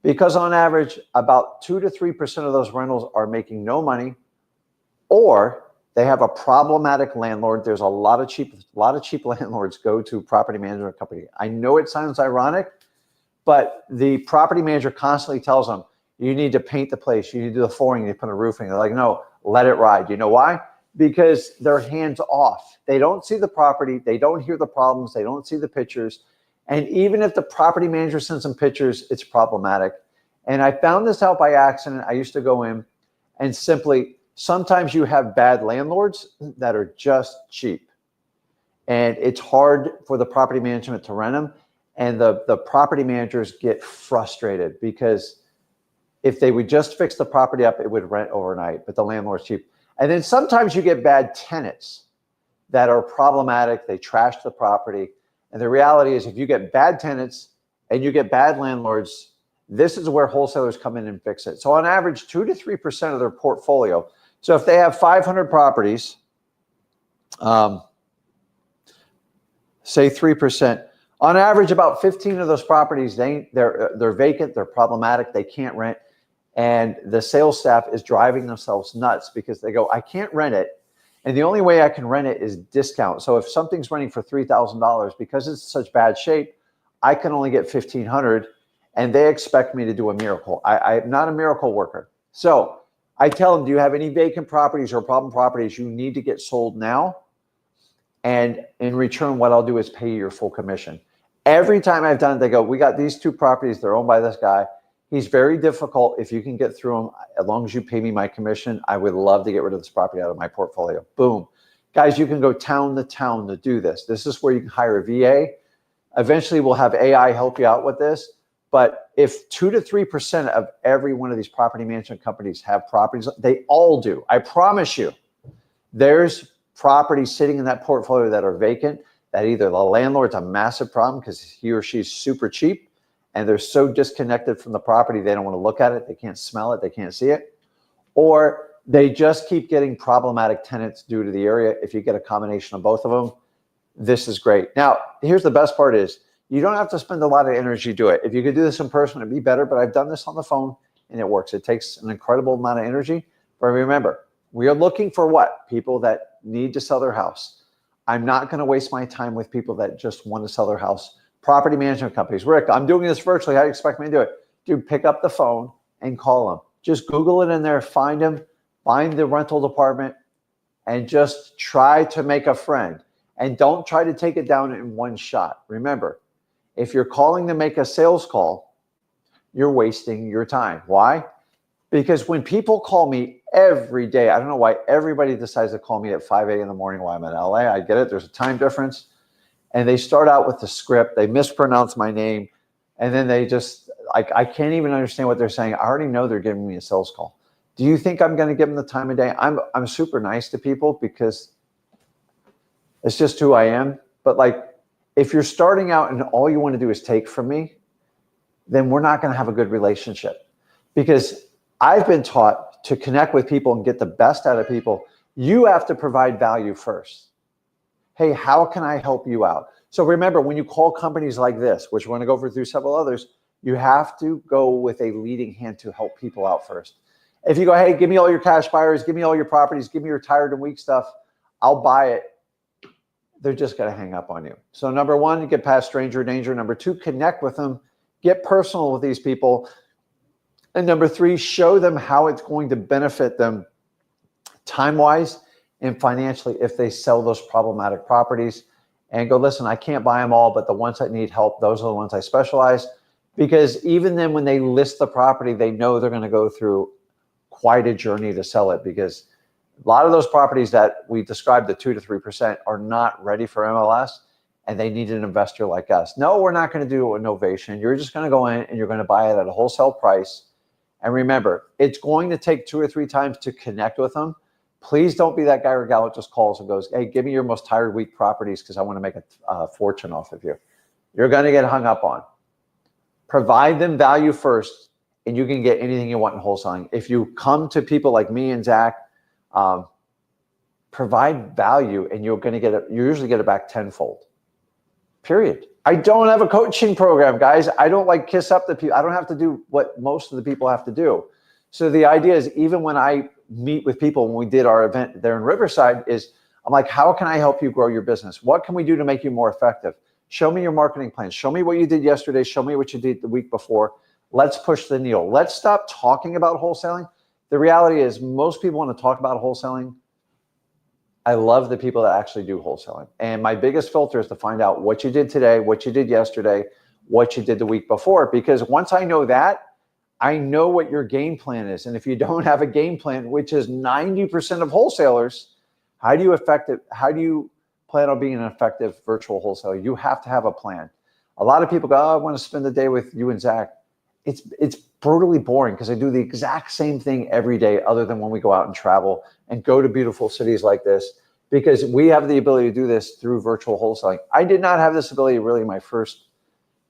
because on average, about 2 to 3% of those rentals are making no money, or they have a problematic landlord. There's a lot of cheap landlords go to property management company. I know it sounds ironic, but the property manager constantly tells them, you need to paint the place, you need to do the flooring, you need to put a roofing. They're like, no, let it ride. You know why? Because they're hands off. They don't see the property, they don't hear the problems, they don't see the pictures. And even if the property manager sends them pictures, it's problematic. And I found this out by accident. I used to go in and simply, sometimes you have bad landlords that are just cheap. And it's hard for the property management to rent them. And the property managers get frustrated because if they would just fix the property up, it would rent overnight, but the landlord's cheap. And then sometimes you get bad tenants that are problematic. They trash the property. And the reality is if you get bad tenants and you get bad landlords, this is where wholesalers come in and fix it. So on average, 2 to 3% of their portfolio. So if they have 500 properties, say 3%, on average, about 15 of those properties, they're vacant, they're problematic, they can't rent. And the sales staff is driving themselves nuts because they go, I can't rent it. And the only way I can rent it is discount. So if something's renting for $3,000 because it's such bad shape, I can only get $1,500 and they expect me to do a miracle. I'm not a miracle worker. So I tell them, do you have any vacant properties or problem properties you need to get sold now? And in return, what I'll do is pay you your full commission. Every time I've done it, they go, we got these 2 properties. They're owned by this guy. He's very difficult. If you can get through him, as long as you pay me my commission, I would love to get rid of this property out of my portfolio. Boom. Guys, you can go town to town to do this. This is where you can hire a VA. Eventually, we'll have AI help you out with this. But if 2 to 3% of every one of these property management companies have properties, they all do. I promise you, there's properties sitting in that portfolio that are vacant, that either the landlord's a massive problem because he or she's super cheap, and they're so disconnected from the property, they don't want to look at it, they can't smell it, they can't see it, or they just keep getting problematic tenants due to the area. If you get a combination of both of them, this is great. Now, here's the best part is, you don't have to spend a lot of energy to do it. If you could do this in person, it'd be better, but I've done this on the phone and it works. It takes an incredible amount of energy, but remember, we are looking for what? People that need to sell their house. I'm not gonna waste my time with people that just want to sell their house. Property management companies. Rick, I'm doing this virtually. How do you expect me to do it? Dude, pick up the phone and call them. Just Google it in there, find them, find the rental department, and just try to make a friend. And don't try to take it down in one shot. Remember, if you're calling to make a sales call, you're wasting your time. Why? Because when people call me every day, I don't know why everybody decides to call me at 5 a.m. in the morning while I'm in LA. I get it. There's a time difference. And they start out with the script. They mispronounce my name. And then they just, I can't even understand what they're saying. I already know they're giving me a sales call. Do you think I'm going to give them the time of day? I'm super nice to people because it's just who I am. But like, if you're starting out and all you want to do is take from me, then we're not going to have a good relationship. Because I've been taught to connect with people and get the best out of people. You have to provide value first. Hey, how can I help you out? So remember, when you call companies like this, which we're going to go through several others, you have to go with a leading hand to help people out first. If you go, hey, give me all your cash buyers, give me all your properties, give me your tired and weak stuff, I'll buy it. They're just going to hang up on you. So number one, get past stranger danger. Number two, connect with them. Get personal with these people. And number three, show them how it's going to benefit them time-wise and financially if they sell those problematic properties. And go, listen, I can't buy them all, but the ones that need help, those are the ones I specialize. Because even then when they list the property, they know they're going to go through quite a journey to sell it, because a lot of those properties that we described, the 2 to 3%, are not ready for MLS, and they need an investor like us. No, we're not going to do an ovation. You're just going to go in and you're going to buy it at a wholesale price. And remember, it's going to take 2 or 3 times to connect with them. Please don't be that guy or gal that just calls and goes, hey, give me your most tired, weak properties because I want to make a fortune off of you. You're going to get hung up on. Provide them value first, and you can get anything you want in wholesaling. If you come to people like me and Zach, provide value, and you're going to get it. You usually get it back tenfold. Period. I don't have a coaching program, guys. I don't like kiss up the people. I don't have to do what most of the people have to do. So the idea is, even when I meet with people, when we did our event there in Riverside, is I'm like, how can I help you grow your business? What can we do to make you more effective? Show me your marketing plan. Show me what you did yesterday. Show me what you did the week before. Let's push the needle. Let's stop talking about wholesaling. The reality is, most people want to talk about wholesaling. I love the people that actually do wholesaling. And my biggest filter is to find out what you did today, what you did yesterday, what you did the week before. Because once I know that, I know what your game plan is. And if you don't have a game plan, which is 90% of wholesalers, how do you plan on being an effective virtual wholesaler? You have to have a plan. A lot of people go, oh, I want to spend the day with you and Zach. It's brutally boring, because I do the exact same thing every day, other than when we go out and travel and go to beautiful cities like this, because we have the ability to do this through virtual wholesaling. I did not have this ability really my first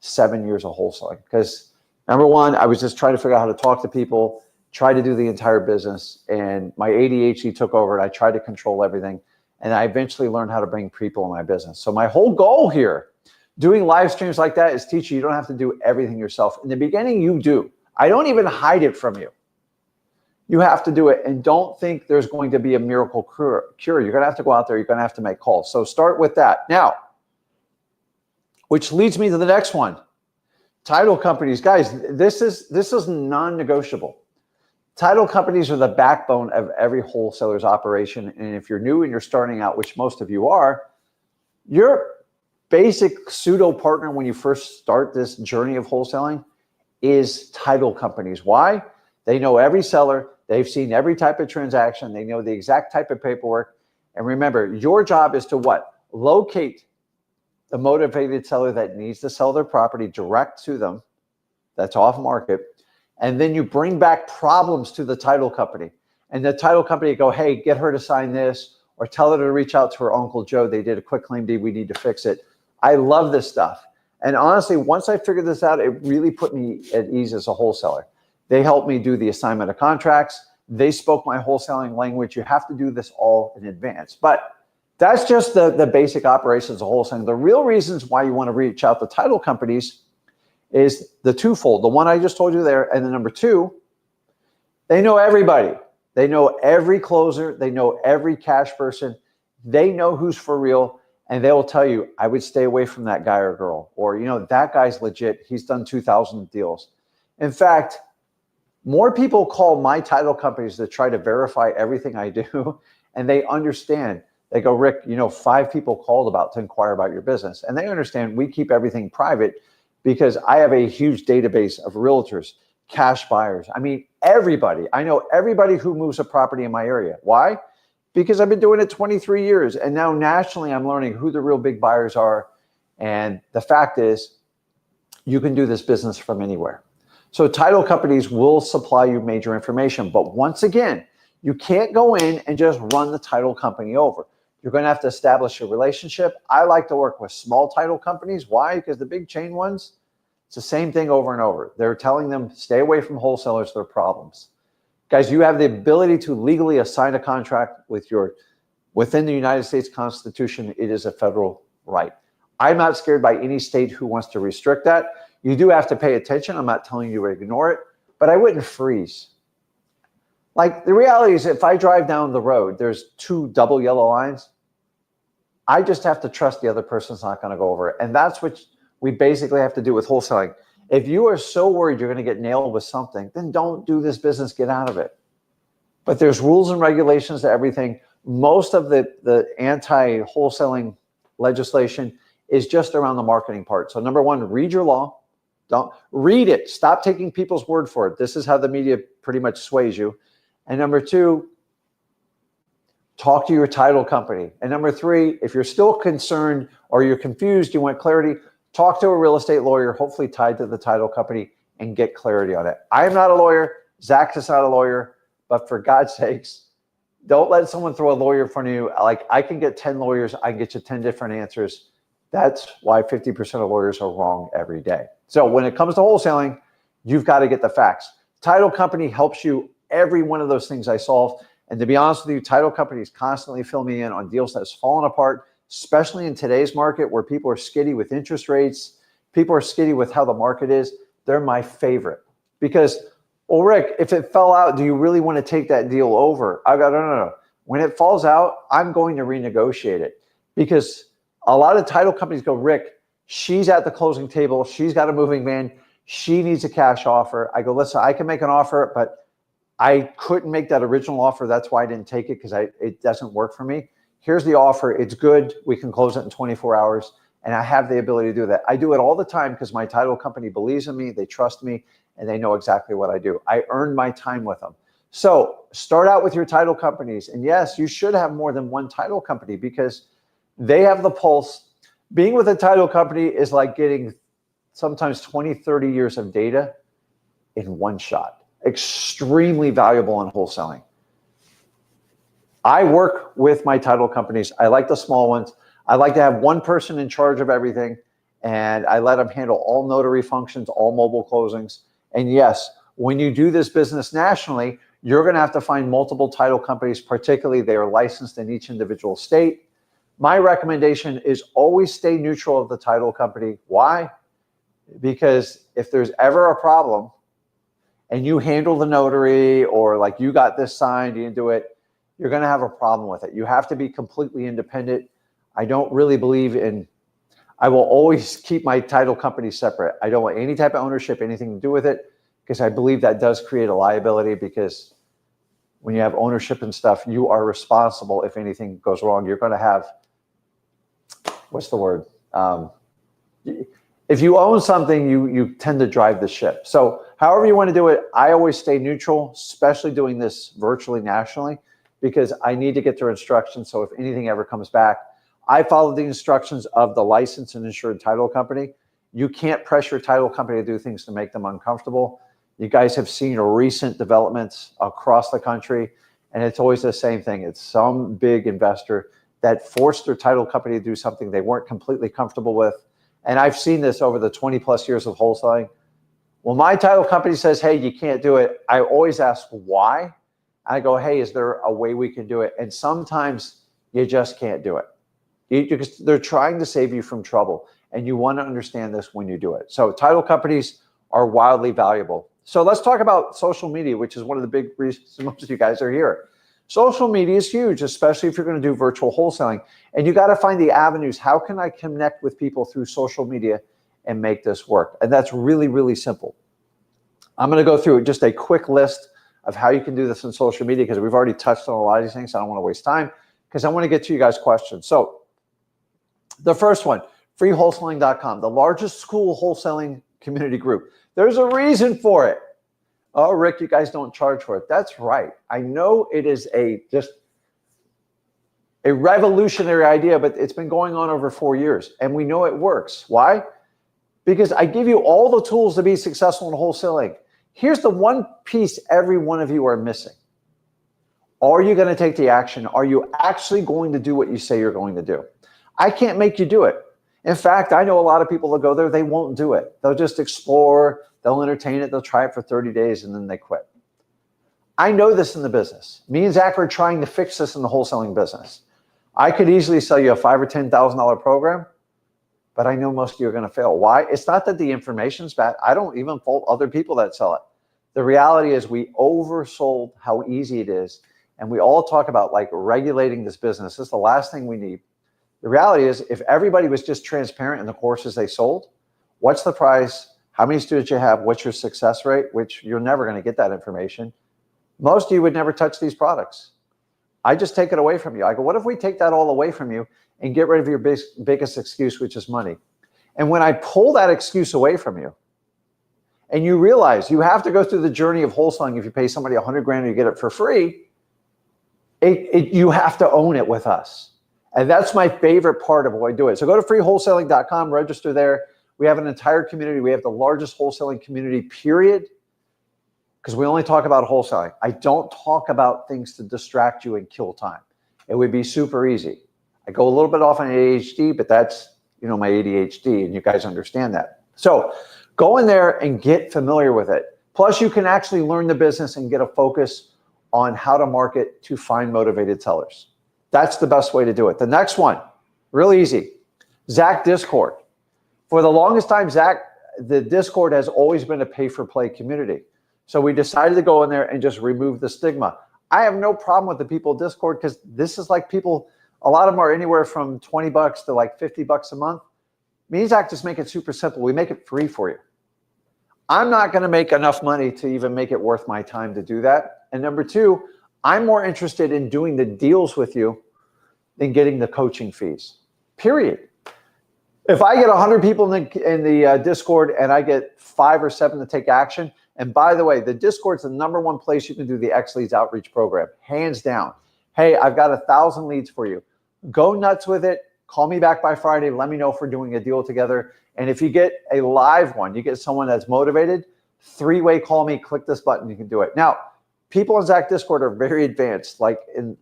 7 years of wholesaling, because number one, I was just trying to figure out how to talk to people, try to do the entire business, and my ADHD took over and I tried to control everything. And I eventually learned how to bring people in my business. So my whole goal here, doing live streams like that, is teach you don't have to do everything yourself. In the beginning, you do. I don't even hide it from you. You have to do it, and don't think there's going to be a miracle cure. You're going to have to go out there. You're going to have to make calls. So start with that. Now, which leads me to the next one. Title companies. Guys, this is non-negotiable. Title companies are the backbone of every wholesaler's operation. And if you're new and you're starting out, which most of you are, your basic pseudo partner when you first start this journey of wholesaling is title companies. Why? They know every seller. They've seen every type of transaction. They know the exact type of paperwork. And remember, your job is to what? Locate the motivated seller that needs to sell their property direct to them, that's off market. And then you bring back problems to the title company. And the title company go, hey, get her to sign this, or tell her to reach out to her Uncle Joe. They did a quick claim deed. We need to fix it. I love this stuff. And honestly, once I figured this out, it really put me at ease as a wholesaler. They helped me do the assignment of contracts. They spoke my wholesaling language. You have to do this all in advance. But that's just the basic operations of wholesaling. The real reasons why you want to reach out to title companies is the twofold. The one I just told you there, and the number two, they know everybody. They know every closer. They know every cash person. They know who's for real. And they will tell you, I would stay away from that guy or girl. Or, you know, that guy's legit. He's done 2,000 deals. In fact, more people call my title companies to try to verify everything I do. And they understand They go, Rick, 5 people called to inquire about your business. And they understand we keep everything private because I have a huge database of realtors, cash buyers. I mean, everybody. I know everybody who moves a property in my area. Why? Because I've been doing it 23 years. And now nationally, I'm learning who the real big buyers are. And the fact is, you can do this business from anywhere. So title companies will supply you major information. But once again, you can't go in and just run the title company over. You're going to have to establish a relationship. I like to work with small title companies. Why? Because the big chain ones, it's the same thing over and over. They're telling them, stay away from wholesalers, they're problems. Guys, you have the ability to legally assign a contract within the United States Constitution. It is a federal right. I'm not scared by any state who wants to restrict that. You do have to pay attention. I'm not telling you to ignore it, but I wouldn't freeze. Like, the reality is, if I drive down the road, there's 2 double yellow lines. I just have to trust the other person's not going to go over it. And that's what we basically have to do with wholesaling. If you are so worried you're going to get nailed with something, then don't do this business, get out of it. But there's rules and regulations to everything. Most of the anti-wholesaling legislation is just around the marketing part. So number 1, read your law. Don't read it. Stop taking people's word for it. This is how the media pretty much sways you. And number 2, talk to your title company. And number 3, if you're still concerned or you're confused, you want clarity, talk to a real estate lawyer, hopefully tied to the title company, and get clarity on it. I am not a lawyer. Zach is not a lawyer. But for God's sakes, don't let someone throw a lawyer in front of you. Like, I can get 10 lawyers. I can get you 10 different answers. That's why 50% of lawyers are wrong every day. So when it comes to wholesaling, you've got to get the facts. Title company helps you every one of those things I solved. And to be honest with you, title companies constantly fill me in on deals that's fallen apart, especially in today's market where people are skitty with interest rates. People are skitty with how the market is. They're my favorite because, well, Rick, if it fell out, do you really want to take that deal over? I go, no. When it falls out, I'm going to renegotiate it because a lot of title companies go, Rick, she's at the closing table. She's got a moving van. She needs a cash offer. I go, listen, I can make an offer, but I couldn't make that original offer. That's why I didn't take it because it doesn't work for me. Here's the offer. It's good. We can close it in 24 hours. And I have the ability to do that. I do it all the time because my title company believes in me. They trust me and they know exactly what I do. I earned my time with them. So start out with your title companies. And yes, you should have more than one title company because they have the pulse. Being with a title company is like getting sometimes 20, 30 years of data in one shot. Extremely valuable in wholesaling. I work with my title companies. I like the small ones. I like to have one person in charge of everything, and I let them handle all notary functions, all mobile closings. And yes, when you do this business nationally, you're going to have to find multiple title companies, particularly they are licensed in each individual state. My recommendation is always stay neutral of the title company. Why? Because if there's ever a problem and you handle the notary or like you got this signed, you didn't do it, you're going to have a problem with it. You have to be completely independent. I don't really believe in, I will always keep my title company separate. I don't want any type of ownership, anything to do with it, because I believe that does create a liability because when you have ownership and stuff, you are responsible if anything goes wrong. You're going to have, what's the word? If you own something, you tend to drive the ship. So however you want to do it, I always stay neutral, especially doing this virtually nationally, because I need to get their instructions. So if anything ever comes back, I follow the instructions of the licensed and insured title company. You can't pressure a title company to do things to make them uncomfortable. You guys have seen recent developments across the country, and it's always the same thing. It's some big investor that forced their title company to do something they weren't completely comfortable with. And I've seen this over the 20 plus years of wholesaling. When my title company says, hey, you can't do it, I always ask why. I go, hey, is there a way we can do it? And sometimes you just can't do it. Because they're trying to save you from trouble. And you want to understand this when you do it. So title companies are wildly valuable. So let's talk about social media, which is one of the big reasons most of you guys are here. Social media is huge, especially if you're going to do virtual wholesaling. And you got to find the avenues. How can I connect with people through social media and make this work? And that's really, really simple. I'm going to go through just a quick list of how you can do this on social media because we've already touched on a lot of these things. So I don't want to waste time. because I want to get to you guys' questions. So the first one, freewholesaling.com, the largest school wholesaling community group. There's a reason for it. Oh, Rick, you guys don't charge for it. That's right. I know it is just a revolutionary idea, but it's been going on over 4 years, and we know it works. Why? Because I give you all the tools to be successful in wholesaling. Here's the one piece every one of you are missing. Are you going to take the action? Are you actually going to do what you say you're going to do? I can't make you do it. In fact, I know a lot of people that go there, they won't do it. They'll just explore, they'll entertain it, they'll try it for 30 days, and then they quit. I know this in the business. Me and Zach are trying to fix this in the wholesaling business. I could easily sell you a $5,000 or $10,000 program, but I know most of you are going to fail. Why? It's not that the information's bad. I don't even fault other people that sell it. The reality is we oversold how easy it is. And we all talk about like regulating this business. This is the last thing we need. The reality is if everybody was just transparent in the courses they sold, what's the price? How many students you have? What's your success rate? Which you're never going to get that information. Most of you would never touch these products. I just take it away from you. I go, what if we take that all away from you and get rid of your biggest excuse, which is money? And when I pull that excuse away from you, and you realize you have to go through the journey of wholesaling. If you pay somebody $100 grand and you get it for free, you have to own it with us. And that's my favorite part of what I do it. So go to freewholesaling.com, register there. We have an entire community. We have the largest wholesaling community, period. Because we only talk about wholesaling. I don't talk about things to distract you and kill time. It would be super easy. I go a little bit off on ADHD, but that's, my ADHD, and you guys understand that. So go in there and get familiar with it. Plus, you can actually learn the business and get a focus on how to market to find motivated sellers. That's the best way to do it. The next one, real easy, Zach Discord. For the longest time, the Discord has always been a pay-for-play community. So we decided to go in there and just remove the stigma. I have no problem with the people Discord because this is like people, a lot of them are anywhere from 20 bucks to like 50 bucks a month. Me and Zach just make it super simple. We make it free for you. I'm not going to make enough money to even make it worth my time to do that. And number two, I'm more interested in doing the deals with you than getting the coaching fees, period. If I get 100 people in the Discord and I get 5 or 7 to take action, and by the way, the Discord's the #1 place you can do the XLeads outreach program, hands down. Hey, I've got 1,000 leads for you. Go nuts with it. Call me back by Friday. Let me know if we're doing a deal together. And if you get a live one, you get someone that's motivated, 3-way call me, click this button, you can do it. Now, people in Zach Discord are very advanced. It's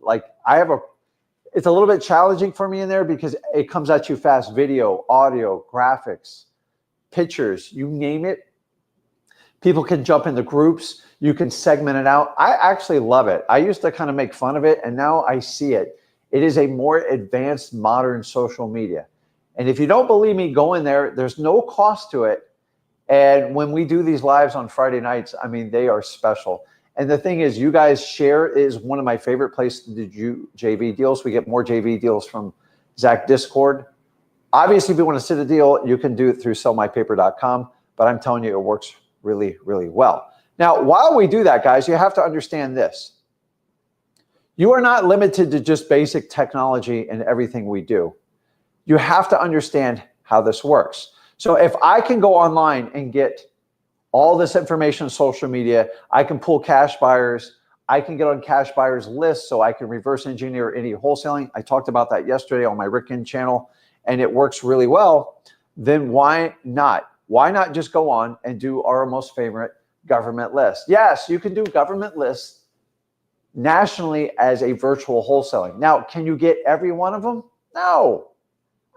a little bit challenging for me in there because it comes at you fast. Video, audio, graphics, pictures, you name it. People can jump into groups. You can segment it out. I actually love it. I used to kind of make fun of it, and now I see it. It is a more advanced, modern social media. And if you don't believe me, go in there. There's no cost to it. And when we do these lives on Friday nights, I mean, they are special. And the thing is, you guys share is one of my favorite places to do JV deals. We get more JV deals from Zach Discord. Obviously, if you want to sit a deal, you can do it through sellmypaper.com. But I'm telling you, it works really, really well. Now, while we do that, guys, you have to understand this. You are not limited to just basic technology in everything we do. You have to understand how this works. So if I can go online and get all this information on social media, I can pull cash buyers. I can get on cash buyers lists so I can reverse engineer any wholesaling. I talked about that yesterday on my Rick Ginn channel, and it works really well. Then why not? Why not just go on and do our most favorite government list? Yes, you can do government lists nationally as a virtual wholesaling. Now, can you get every one of them? No.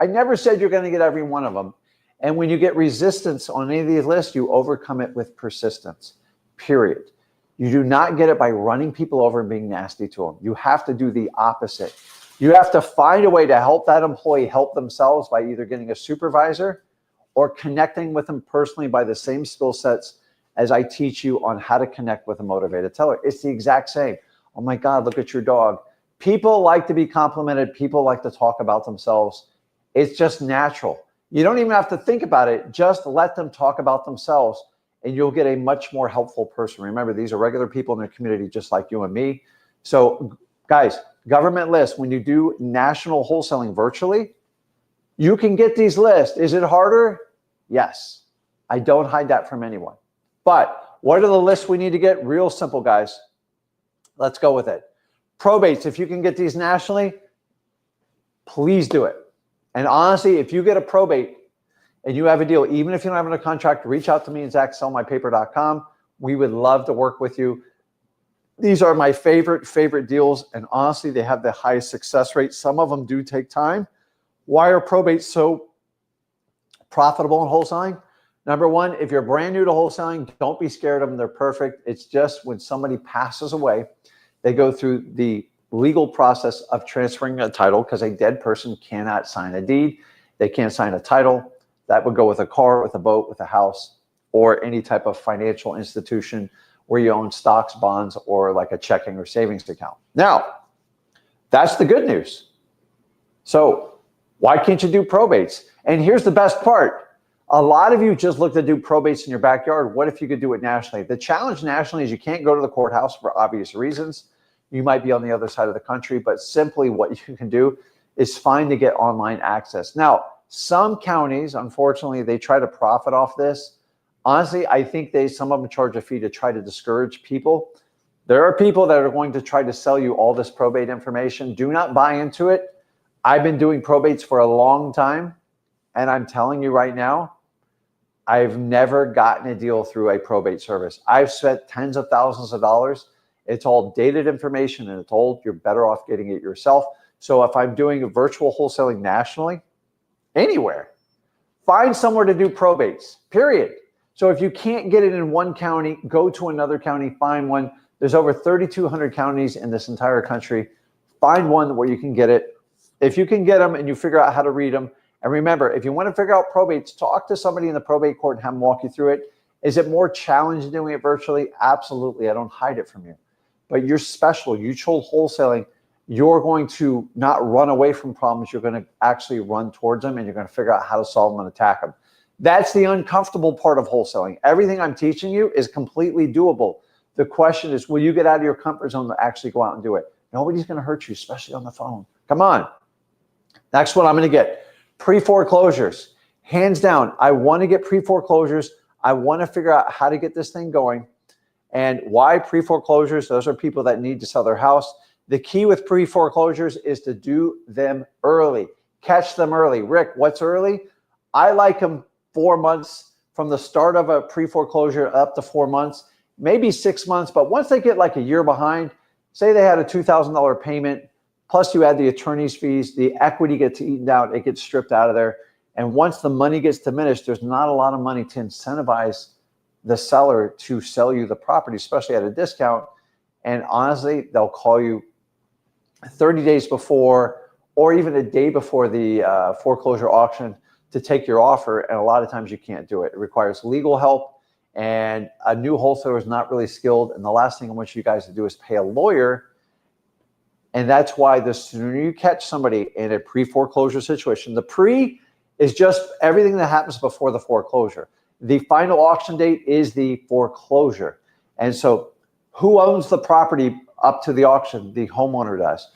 I never said you're going to get every one of them. And when you get resistance on any of these lists, you overcome it with persistence, period. You do not get it by running people over and being nasty to them. You have to do the opposite. You have to find a way to help that employee help themselves by either getting a supervisor or connecting with them personally by the same skill sets as I teach you on how to connect with a motivated seller. It's the exact same. Oh my God, look at your dog. People like to be complimented. People like to talk about themselves. It's just natural. You don't even have to think about it. Just let them talk about themselves and you'll get a much more helpful person. Remember, these are regular people in their community just like you and me. So Guys, government lists, when you do national wholesaling virtually, you can get these lists. Is it harder? Yes. I don't hide that from anyone. But what are the lists we need to get? Real simple, guys. Let's go with it. Probates, if you can get these nationally, please do it. And honestly, if you get a probate and you have a deal, even if you don't have a contract, reach out to me at ZachSellMyPaper.com. We would love to work with you. These are my favorite deals. And honestly, they have the highest success rate. Some of them do take time. Why are probates so profitable in wholesaling? Number one, if you're brand new to wholesaling, don't be scared of them. They're perfect. It's just when somebody passes away, they go through the legal process of transferring a title, because a dead person cannot sign a deed. They can't sign a title. That would go with a car, with a boat, with a house, or any type of financial institution where you own stocks, bonds, or like a checking or savings account. Now, that's the good news. So why can't you do probates? And here's the best part. A lot of you just look to do probates in your backyard. What if you could do it nationally? The challenge nationally is you can't go to the courthouse for obvious reasons. You might be on the other side of the country, but simply what you can do is find to get online access. Now, some counties, unfortunately, they try to profit off this. Honestly, I think some of them charge a fee to try to discourage people. There are people that are going to try to sell you all this probate information. Do not buy into it. I've been doing probates for a long time, and I'm telling you right now, I've never gotten a deal through a probate service. I've spent tens of thousands of dollars. It's all dated information, and it's old. You're better off getting it yourself. So if I'm doing a virtual wholesaling nationally, anywhere, find somewhere to do probates, period. So if you can't get it in one county, go to another county, find one. There's over 3,200 counties in this entire country. Find one where you can get it. If you can get them and you figure out how to read them, and remember, if you want to figure out probates, talk to somebody in the probate court and have them walk you through it. Is it more challenging doing it virtually? Absolutely. I don't hide it from you. But you're special. You chose wholesaling. You're going to not run away from problems. You're going to actually run towards them, and you're going to figure out how to solve them and attack them. That's the uncomfortable part of wholesaling. Everything I'm teaching you is completely doable. The question is, will you get out of your comfort zone to actually go out and do it? Nobody's going to hurt you, especially on the phone. Come on. Next one I'm going to get. Pre-foreclosures. Hands down, I want to get pre-foreclosures. I want to figure out how to get this thing going. And why pre-foreclosures? Those are people that need to sell their house. The key with pre-foreclosures is to do them early. Catch them early. Rick, what's early? I like them 4 months from the start of a pre-foreclosure up to 4 months, maybe 6 months. But once they get like a year behind, say they had a $2,000 payment, plus you add the attorney's fees, the equity gets eaten out, it gets stripped out of there. And once the money gets diminished, there's not a lot of money to incentivize the seller to sell you the property, especially at a discount. And honestly, they'll call you 30 days before or even a day before the foreclosure auction to take your offer. And a lot of times you can't do it. It requires legal help, and a new wholesaler is not really skilled. And the last thing I want you guys to do is pay a lawyer. And that's why the sooner you catch somebody in a pre-foreclosure situation, the pre is just everything that happens before the foreclosure. The final auction date is the foreclosure. And so who owns the property up to the auction? The homeowner does.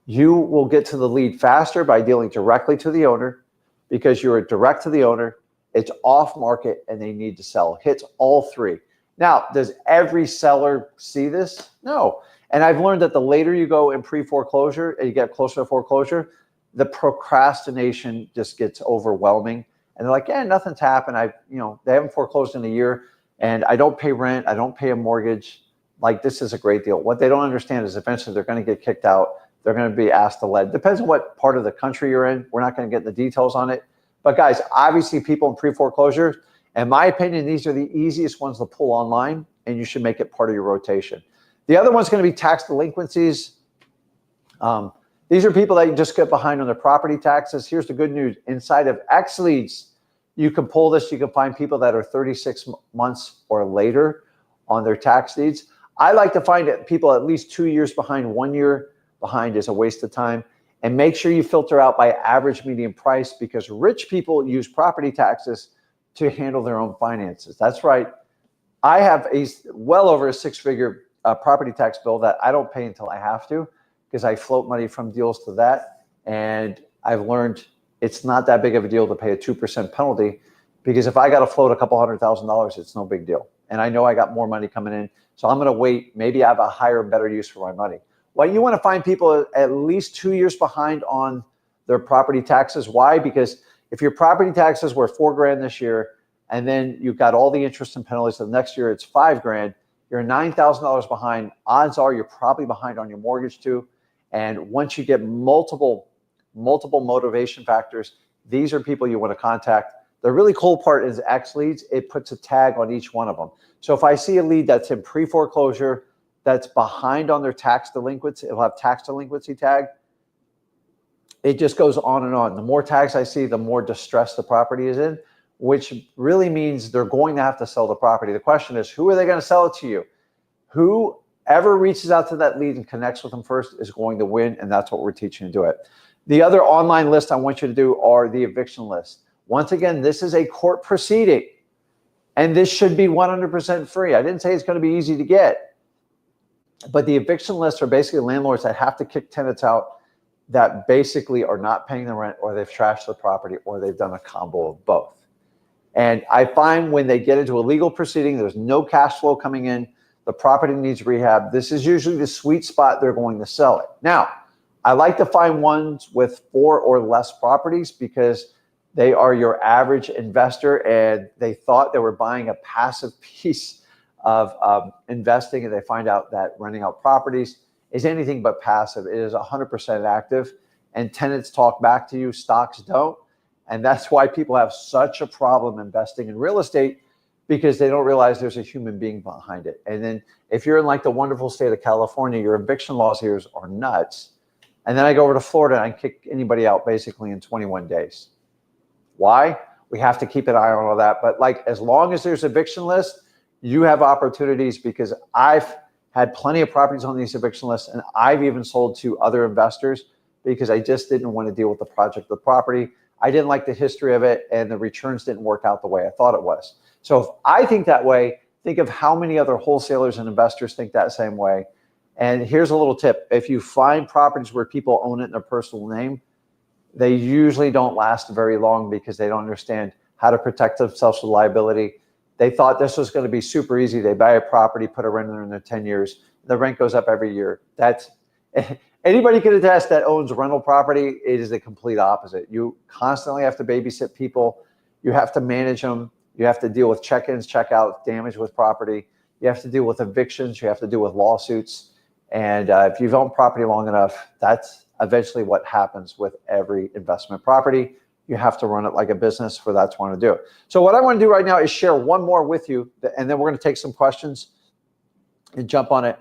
You will get to the lead faster by dealing directly to the owner, because you're direct to the owner, it's off market, and they need to sell. Hits all three. Now, does every seller see this? No. And I've learned that the later you go in pre-foreclosure and you get closer to foreclosure, the procrastination just gets overwhelming. And they're like, yeah, nothing's happened. They haven't foreclosed in a year, and I don't pay rent. I don't pay a mortgage. Like, this is a great deal. What they don't understand is eventually they're going to get kicked out. They're going to be asked to lead. Depends on what part of the country you're in. We're not going to get the details on it. But guys, obviously people in pre-foreclosure, in my opinion, these are the easiest ones to pull online, and you should make it part of your rotation. The other one's going to be tax delinquencies. These are people that you just get behind on their property taxes. Here's the good news. Inside of XLeads, you can pull this. You can find people that are 36 months or later on their tax deeds. I like to find people at least 2 years behind. 1 year behind is a waste of time. And make sure you filter out by average median price, because rich people use property taxes to handle their own finances. That's right. I have well over a six-figure property tax bill that I don't pay until I have to. because I float money from deals to that. And I've learned it's not that big of a deal to pay a 2% penalty, because if I got to float a couple $100,000, it's no big deal. And I know I got more money coming in. So I'm going to wait. Maybe I have a higher and better use for my money. Well, you want to find people at least 2 years behind on their property taxes. Why? Because if your property taxes were $4,000 this year, and then you've got all the interest and penalties, so the next year it's $5,000, you're $9,000 behind. Odds are you're probably behind on your mortgage too. And once you get multiple motivation factors, these are people you want to contact. The really cool part is XLeads. It puts a tag on each one of them. So if I see a lead that's in pre-foreclosure, that's behind on their tax delinquency, it'll have tax delinquency tag. It just goes on and on. The more tags I see, the more distress the property is in, which really means they're going to have to sell the property. The question is, who are they going to sell it to you? Whoever reaches out to that lead and connects with them first is going to win, and that's what we're teaching to do it. The other online list I want you to do are the eviction list. Once again, this is a court proceeding, and this should be 100% free. I didn't say it's going to be easy to get, but the eviction lists are basically landlords that have to kick tenants out that basically are not paying the rent, or they've trashed the property, or they've done a combo of both. And I find when they get into a legal proceeding, there's no cash flow coming in, the property needs rehab. This is usually the sweet spot they're going to sell it. Now, I like to find ones with 4 or less properties, because they are your average investor and they thought they were buying a passive piece of investing, and they find out that renting out properties is anything but passive. It is 100% active, and tenants talk back to you, stocks don't. And that's why people have such a problem investing in real estate, because they don't realize there's a human being behind it. And then if you're in like the wonderful state of California, your eviction laws here are nuts. And then I go over to Florida and I kick anybody out basically in 21 days. Why? We have to keep an eye on all that. But like, as long as there's eviction list, you have opportunities, because I've had plenty of properties on these eviction lists, and I've even sold to other investors because I just didn't want to deal with the project of the property. I didn't like the history of it, and the returns didn't work out the way I thought it was. So if I think that way, think of how many other wholesalers and investors think that same way. And here's a little tip. If you find properties where people own it in their personal name, they usually don't last very long, because they don't understand how to protect themselves from liability. They thought this was going to be super easy. They buy a property, put a renter in there 10 years. The rent goes up every year. That's anybody can attest that owns rental property. It is the complete opposite. You constantly have to babysit people. You have to manage them. You have to deal with check-ins, check-outs, damage with property. You have to deal with evictions. You have to deal with lawsuits. And if you've owned property long enough, that's eventually what happens with every investment property. You have to run it like a business for that to want to do it. So what I want to do right now is share one more with you, and then we're going to take some questions and jump on it.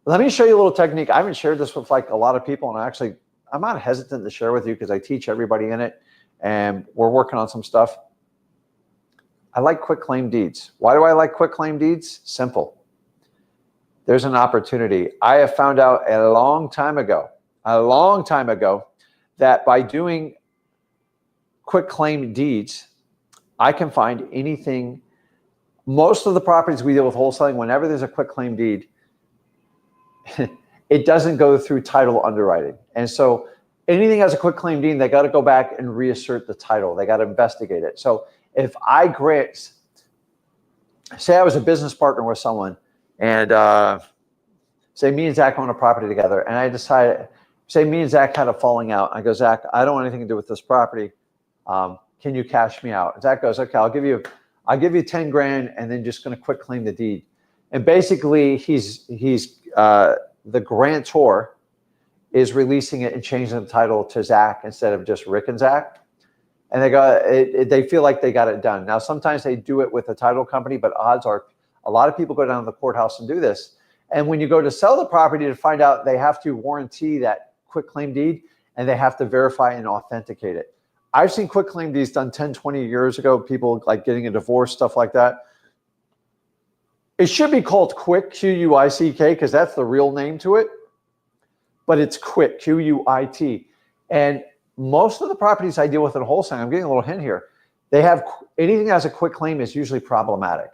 Let me show you a little technique. I haven't shared this with like a lot of people, and I'm not hesitant to share with you because I teach everybody in it, and we're working on some stuff. I like quick claim deeds. Why do I like quick claim deeds? Simple. There's an opportunity. I have found out a long time ago, that by doing quick claim deeds, I can find anything. Most of the properties we deal with wholesaling, whenever there's a quick claim deed, it doesn't go through title underwriting. And so anything has a quick claim deed, they got to go back and reassert the title. They got to investigate it. So if I grant, say I was a business partner with someone, and say me and Zach own a property together, and I decided, say me and Zach had a falling out. I go, Zach, I don't want anything to do with this property. Can you cash me out? And Zach goes, okay, I'll give you 10 grand, and then just going to quick claim the deed. And basically he's the grantor is releasing it and changing the title to Zach instead of just Rick and Zach. And they feel like they got it done. Now, sometimes they do it with a title company, but odds are a lot of people go down to the courthouse and do this. And when you go to sell the property, to find out, they have to warranty that quick claim deed, and they have to verify and authenticate it. I've seen quick claim deeds done 10, 20 years ago, people like getting a divorce, stuff like that. It should be called quick, Q-U-I-C-K, because that's the real name to it. But it's quick, Q-U-I-T. And most of the properties I deal with in wholesaling, I'm getting a little hint here, they have anything that has a quick claim is usually problematic.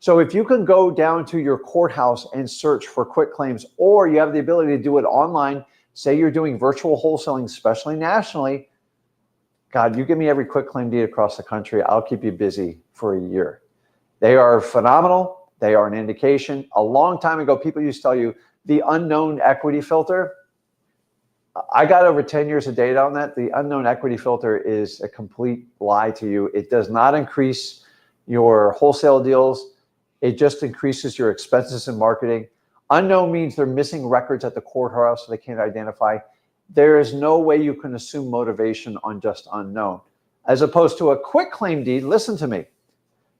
So if you can go down to your courthouse and search for quick claims, or you have the ability to do it online, say you're doing virtual wholesaling, especially nationally, God, you give me every quick claim deed across the country, I'll keep you busy for a year. They are phenomenal. They are an indication. A long time ago, people used to tell you the unknown equity filter. I got over 10 years of data on that. The unknown equity filter is a complete lie to you. It does not increase your wholesale deals. It just increases your expenses in marketing. Unknown means they're missing records at the courthouse, so they can't identify. There is no way you can assume motivation on just unknown. As opposed to a quick claim deed, listen to me.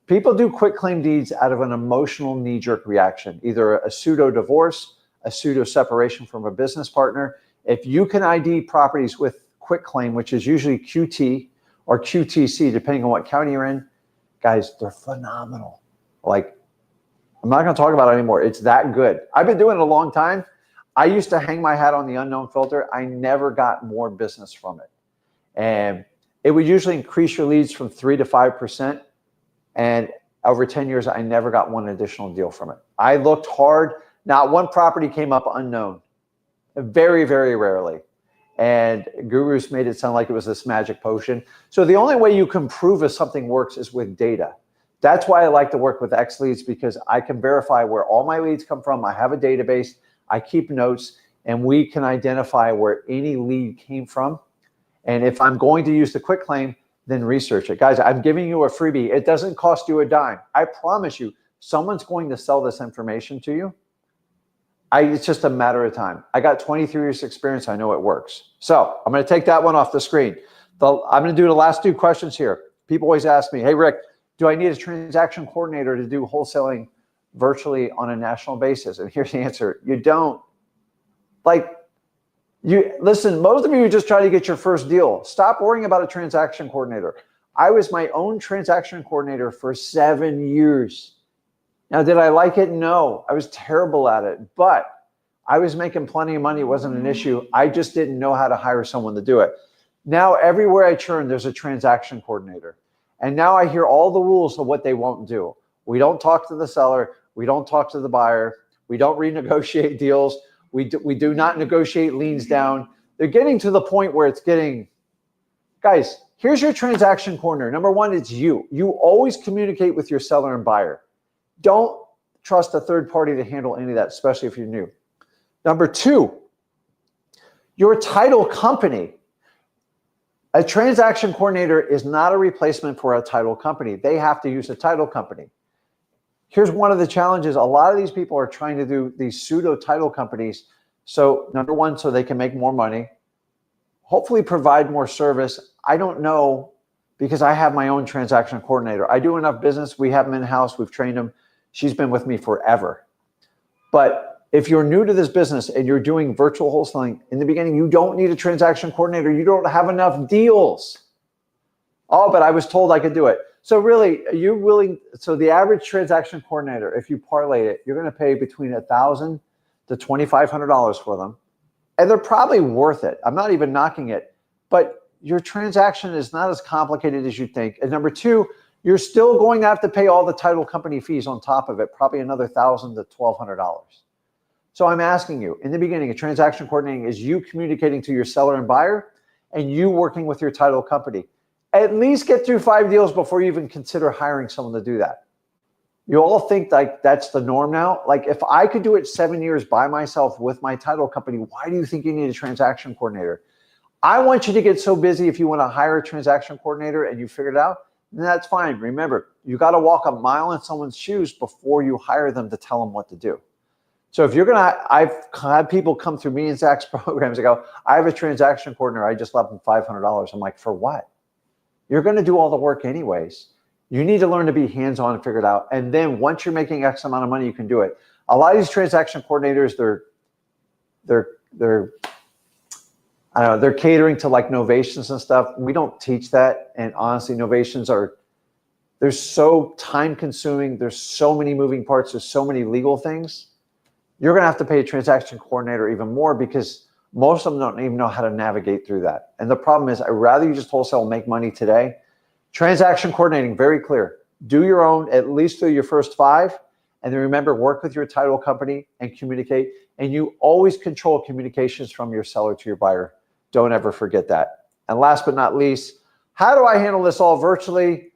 People do quick claim deeds out of an emotional knee-jerk reaction, either a pseudo divorce, a pseudo separation from a business partner. If you can ID properties with quick claim, which is usually QT or QTC, depending on what county you're in, guys, they're phenomenal. Like, I'm not going to talk about it anymore. It's that good. I've been doing it a long time. I used to hang my hat on the unknown filter. I never got more business from it. And it would usually increase your leads from 3 to 5%. And over 10 years, I never got one additional deal from it. I looked hard. Not one property came up unknown. Very, very rarely. And gurus made it sound like it was this magic potion. So the only way you can prove if something works is with data. That's why I like to work with XLeads, because I can verify where all my leads come from. I have a database. I keep notes, and we can identify where any lead came from. And if I'm going to use the quick claim, then research it. Guys, I'm giving you a freebie. It doesn't cost you a dime. I promise you, someone's going to sell this information to you. It's just a matter of time. I got 23 years experience. I know it works. So I'm going to take that one off the screen. I'm going to do the last 2 questions here. People always ask me, hey, Rick, do I need a transaction coordinator to do wholesaling virtually on a national basis? And here's the answer. You don't. Listen, most of you are just trying to get your first deal. Stop worrying about a transaction coordinator. I was my own transaction coordinator for 7 years. Now, did I like it? No, I was terrible at it, but I was making plenty of money. It wasn't an issue. I just didn't know how to hire someone to do it. Now, everywhere I turn, there's a transaction coordinator. And now I hear all the rules of what they won't do. We don't talk to the seller. We don't talk to the buyer. We don't renegotiate deals. We do not negotiate liens down. They're getting to the point where it's getting, guys, here's your transaction coordinator. Number one, it's you. You always communicate with your seller and buyer. Don't trust a third party to handle any of that, especially if you're new. Number 2, your title company. A transaction coordinator is not a replacement for a title company. They have to use a title company. Here's one of the challenges. A lot of these people are trying to do these pseudo title companies. So number 1, so they can make more money, hopefully provide more service. I don't know, because I have my own transaction coordinator. I do enough business. We have them in-house. We've trained them. She's been with me forever. But if you're new to this business and you're doing virtual wholesaling, in the beginning, you don't need a transaction coordinator. You don't have enough deals. Oh, but I was told I could do it. So really, so the average transaction coordinator, if you parlay it, you're going to pay between $1,000 to $2,500 for them. And they're probably worth it. I'm not even knocking it. But your transaction is not as complicated as you think. And number 2, you're still going to have to pay all the title company fees on top of it, probably another $1,000 to $1,200. So I'm asking you, in the beginning, a transaction coordinating is you communicating to your seller and buyer and you working with your title company. At least get through 5 deals before you even consider hiring someone to do that. You all think like that's the norm now? Like, if I could do it 7 years by myself with my title company, why do you think you need a transaction coordinator? I want you to get so busy. If you want to hire a transaction coordinator and you figure it out, then that's fine. Remember, you got to walk a mile in someone's shoes before you hire them to tell them what to do. So if you're going to, I've had people come through me and Zach's programs and go, I have a transaction coordinator. I just left them $500. I'm like, for what? You're going to do all the work anyways. You need to learn to be hands-on and figure it out. And then once you're making X amount of money, you can do it. A lot of these transaction coordinators, I don't know, they're catering to like novations and stuff. We don't teach that. And honestly, novations they're so time consuming. There's so many moving parts. There's so many legal things. You're going to have to pay a transaction coordinator even more, because most of them don't even know how to navigate through that. And the problem is, I'd rather you just wholesale and make money today. Transaction coordinating, very clear. Do your own, at least through your first 5. And then remember, work with your title company and communicate. And you always control communications from your seller to your buyer. Don't ever forget that. And last but not least, how do I handle this all virtually?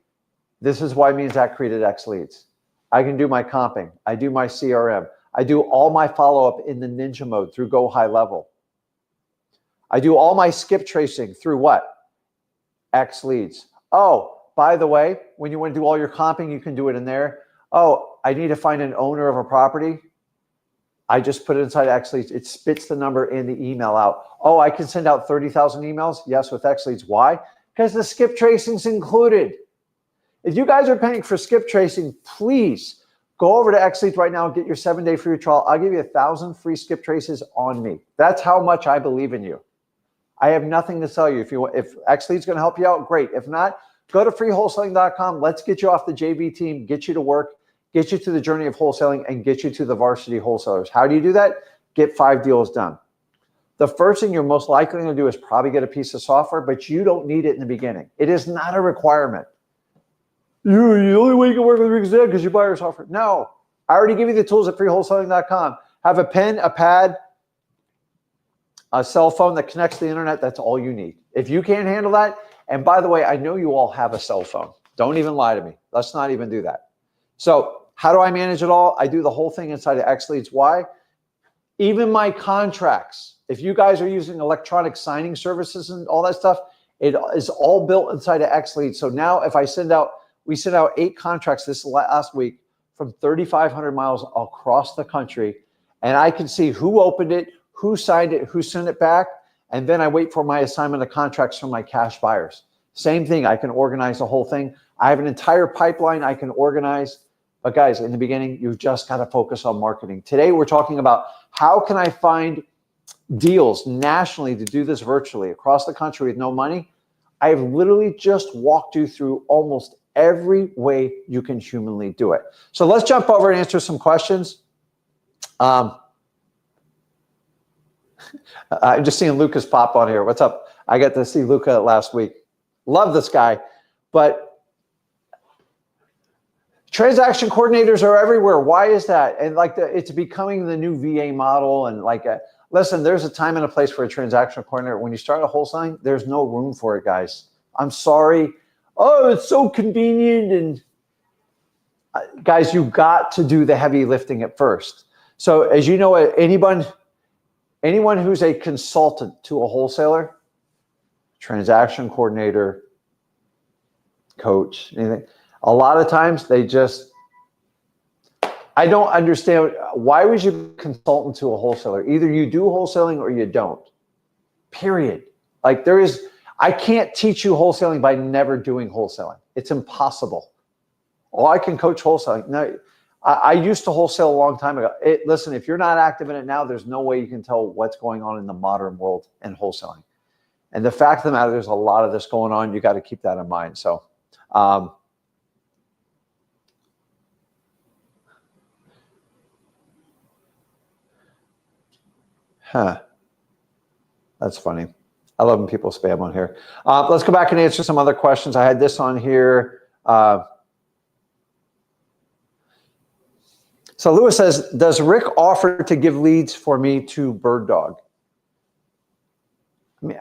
This is why me and Zach created XLeads. I can do my comping. I do my CRM. I do all my follow-up in the ninja mode through Go High Level. I do all my skip tracing through what? XLeads. Oh, by the way, when you want to do all your comping, you can do it in there. Oh, I need to find an owner of a property. I just put it inside XLeads. It spits the number in the email out. Oh, I can send out 30,000 emails? Yes, with XLeads. Why? Because the skip tracing's included. If you guys are paying for skip tracing, please go over to XLeads right now and get your 7-day free trial. I'll give you 1,000 free skip traces on me. That's how much I believe in you. I have nothing to sell you. If XLeads going to help you out, great. If not, go to freewholesaling.com. Let's get you off the JV team, get you to work, get you to the journey of wholesaling, and get you to the varsity wholesalers. How do you do that? Get 5 deals done. The first thing you're most likely going to do is probably get a piece of software, but you don't need it in the beginning. It is not a requirement. The only way you can work with Rick Ginn because you buy your software. No, I already give you the tools at freewholesaling.com. Have a pen, a pad, a cell phone that connects to the internet. That's all you need. If you can't handle that, and by the way, I know you all have a cell phone. Don't even lie to me. Let's not even do that. So how do I manage it all? I do the whole thing inside of XLeads. Why? Even my contracts, if you guys are using electronic signing services and all that stuff, it is all built inside of XLeads. So now if we sent out 8 contracts this last week from 3,500 miles across the country, and I can see who opened it, who signed it, who sent it back, and then I wait for my assignment of contracts from my cash buyers. Same thing, I can organize the whole thing. I have an entire pipeline I can organize. But guys, in the beginning, you just got to focus on marketing. Today, we're talking about how can I find deals nationally to do this virtually across the country with no money. I've literally just walked you through almost every way you can humanly do it. So let's jump over and answer some questions. I'm just seeing Lucas pop on here. What's up? I got to see Luca last week. Love this guy, but transaction coordinators are everywhere. Why is that? And it's becoming the new VA model. And listen, there's a time and a place for a transaction coordinator. When you start a wholesaling, there's no room for it, guys. I'm sorry. Oh, it's so convenient. And guys, you got to do the heavy lifting at first. So as you know, anyone who's a consultant to a wholesaler, transaction coordinator, coach, anything, a lot of times I don't understand, why was you a consultant to a wholesaler? Either you do wholesaling or you don't, period. I can't teach you wholesaling by never doing wholesaling. It's impossible. Oh, I can coach wholesaling. No, I used to wholesale a long time ago. Listen, if you're not active in it now, there's no way you can tell what's going on in the modern world in wholesaling. And the fact of the matter, there's a lot of this going on. You got to keep that in mind. So, that's funny. I love when people spam on here. Let's go back and answer some other questions. I had this on here. So Lewis says, does Rick offer to give leads for me to Bird Dog? I mean,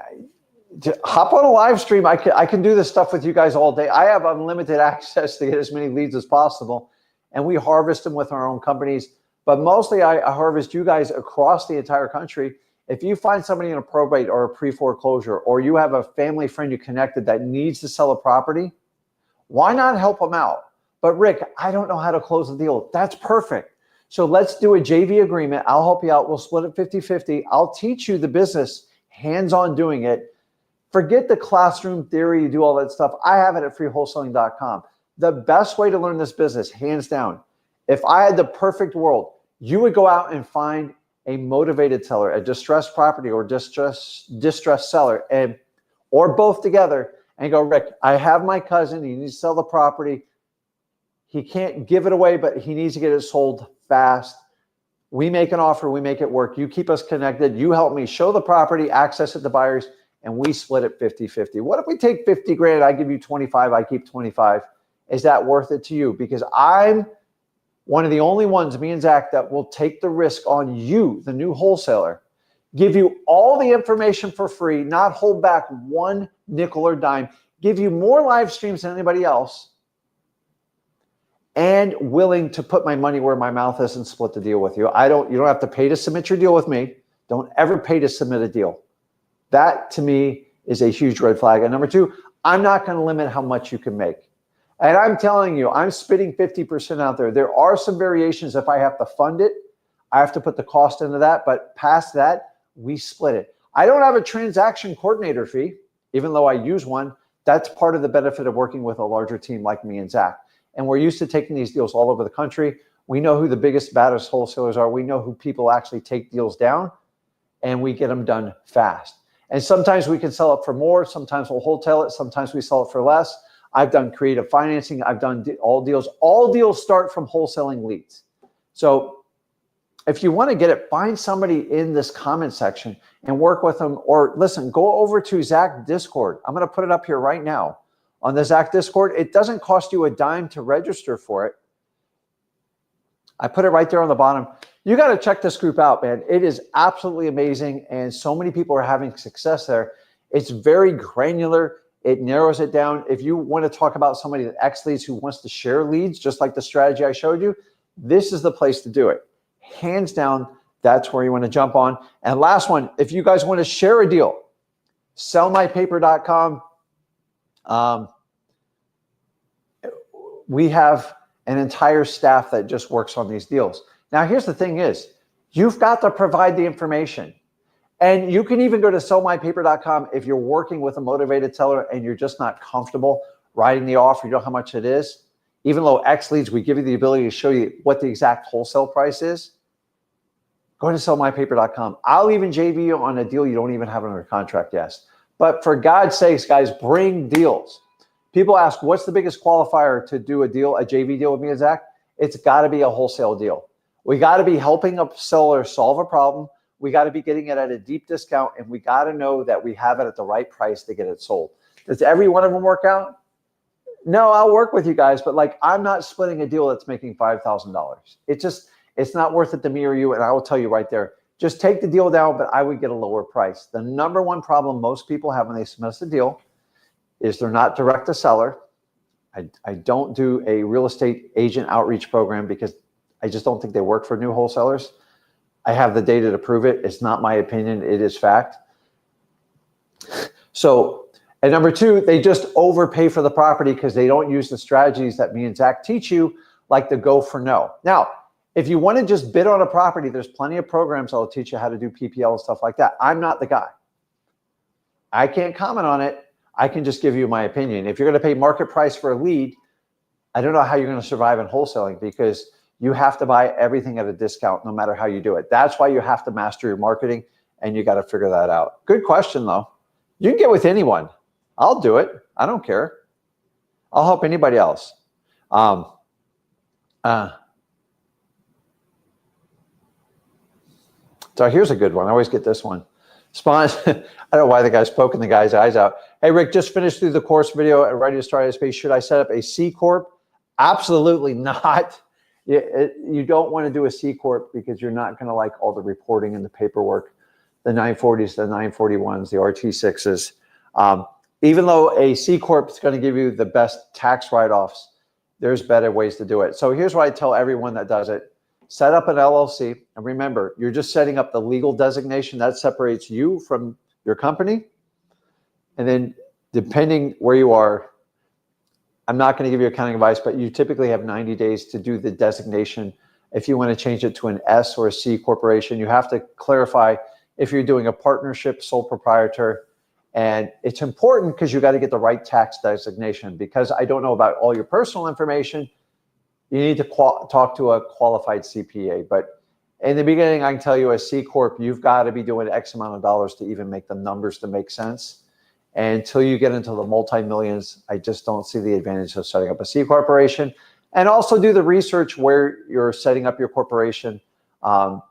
hop on a live stream. I can do this stuff with you guys all day. I have unlimited access to get as many leads as possible, and we harvest them with our own companies. But mostly I harvest you guys across the entire country. If you find somebody in a probate or a pre-foreclosure, or you have a family friend you connected that needs to sell a property, why not help them out? But Rick, I don't know how to close the deal. That's perfect. So let's do a JV agreement. I'll help you out. We'll split it 50-50. I'll teach you the business, hands-on doing it. Forget the classroom theory, you do all that stuff. I have it at freewholesaling.com. The best way to learn this business, hands down, if I had the perfect world, you would go out and find a motivated seller, a distressed property or distressed seller, or both together, and go, Rick, I have my cousin. He needs to sell the property. He can't give it away, but he needs to get it sold fast. We make an offer. We make it work. You keep us connected. You help me show the property, access it to buyers, and we split it 50-50. What if we take 50 grand? I give you 25. I keep 25. is that worth it to you? Because I'm one of the only ones, me and Zach, that will take the risk on you, the new wholesaler, give you all the information for free, not hold back one nickel or dime, give you more live streams than anybody else, and willing to put my money where my mouth is and split the deal with you. You don't have to pay to submit your deal with me. Don't ever pay to submit a deal. That to me is a huge red flag. And number two, I'm not going to limit how much you can make. And I'm telling you, I'm spitting 50% out there. There are some variations. If I have to fund it, I have to put the cost into that. But past that, we split it. I don't have a transaction coordinator fee, even though I use one. That's part of the benefit of working with a larger team like me and Zach. And we're used to taking these deals all over the country. We know who the biggest, baddest wholesalers are. We know who people actually take deals down, and we get them done fast. And sometimes we can sell it for more. Sometimes we'll wholesale it. Sometimes we sell it for less. I've done creative financing. I've done all deals. All deals start from wholesaling leads. So if you want to get it, find somebody in this comment section and work with them. Or listen, go over to Zach Discord. I'm going to put it up here right now. On the Zach Discord, it doesn't cost you a dime to register for it. I put it right there on the bottom. You got to check this group out, man. It is absolutely amazing, and so many people are having success there. It's very granular. It narrows it down. If you want to talk about somebody at XLeads who wants to share leads, just like the strategy I showed you, this is the place to do it. Hands down, that's where you want to jump on. And last one, if you guys want to share a deal, sellmypaper.com. We have an entire staff that just works on these deals. Now, here's the thing is, you've got to provide the information. And you can even go to sellmypaper.com if you're working with a motivated seller and you're just not comfortable writing the offer, you know how much it is. Even though XLeads, we give you the ability to show you what the exact wholesale price is. Go to sellmypaper.com. I'll even JV you on a deal you don't even have under contract yet. But for God's sakes, guys, bring deals. People ask, what's the biggest qualifier to do a deal, a JV deal with me and Zach? It's got to be a wholesale deal. We got to be helping a seller solve a problem. We got to be getting it at a deep discount, and we got to know that we have it at the right price to get it sold. Does every one of them work out? No, I'll work with you guys, but like I'm not splitting a deal that's making $5,000. It's not worth it to me or you, and I will tell you right there, just take the deal down, but I would get a lower price. The number one problem most people have when they submit us a deal is they're not direct to seller. I don't do a real estate agent outreach program because I just don't think they work for new wholesalers. I have the data to prove it. It's not my opinion. It is fact. So, and number two, they just overpay for the property because they don't use the strategies that me and Zach teach you, like the go for no. Now, if you want to just bid on a property, there's plenty of programs that will teach you how to do PPL and stuff like that. I'm not the guy. I can't comment on it. I can just give you my opinion. If you're going to pay market price for a lead, I don't know how you're going to survive in wholesaling because you have to buy everything at a discount no matter how you do it. That's why you have to master your marketing, and you got to figure that out. Good question, though. You can get with anyone. I'll do it. I don't care. I'll help anybody else. So here's a good one. I always get this one. I don't know why the guy's poking the guy's eyes out. Hey, Rick, just finished through the course video and ready to start ISP. Should I set up a C Corp? Absolutely not. You don't want to do a C Corp because you're not going to like all the reporting and the paperwork, the 940s, the 941s, the RT6s. Even though a C Corp is going to give you the best tax write-offs, there's better ways to do it. So here's what I tell everyone that does it. Set up an LLC. And remember, you're just setting up the legal designation that separates you from your company. And then depending where you are, I'm not going to give you accounting advice, but you typically have 90 days to do the designation. If you want to change it to an S or a C corporation, you have to clarify if you're doing a partnership, sole proprietor. And it's important because you got to get the right tax designation. Because I don't know about all your personal information, you need to talk to a qualified CPA. But in the beginning, I can tell you a C Corp, you've got to be doing X amount of dollars to even make the numbers to make sense. And until you get into the multi-millions, I just don't see the advantage of setting up a C corporation. And also do the research where you're setting up your corporation.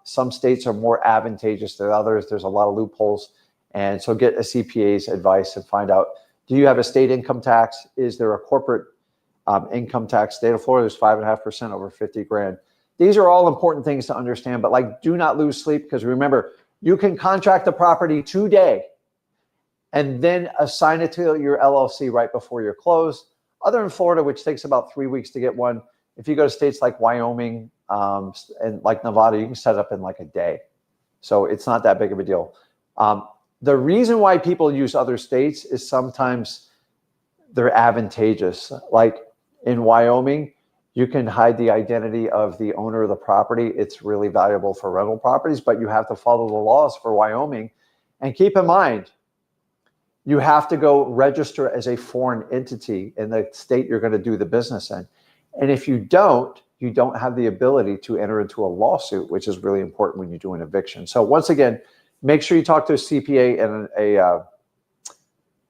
Some states are more advantageous than others. There's a lot of loopholes. And so get a CPA's advice and find out, do you have a state income tax? Is there a corporate income tax. State of Florida is 5.5% over 50 grand. These are all important things to understand, but like, do not lose sleep, because remember, you can contract the property today and then assign it to your LLC right before you're closed. Other than Florida, which takes about 3 weeks to get one. If you go to states like Wyoming and like Nevada, you can set it up in like a day. So it's not that big of a deal. The reason why people use other states is sometimes they're advantageous. Like in Wyoming, you can hide the identity of the owner of the property. It's really valuable for rental properties, but you have to follow the laws for Wyoming. And keep in mind, you have to go register as a foreign entity in the state you're going to do the business in. And if you don't have the ability to enter into a lawsuit, which is really important when you do an eviction. So once again, make sure you talk to a CPA and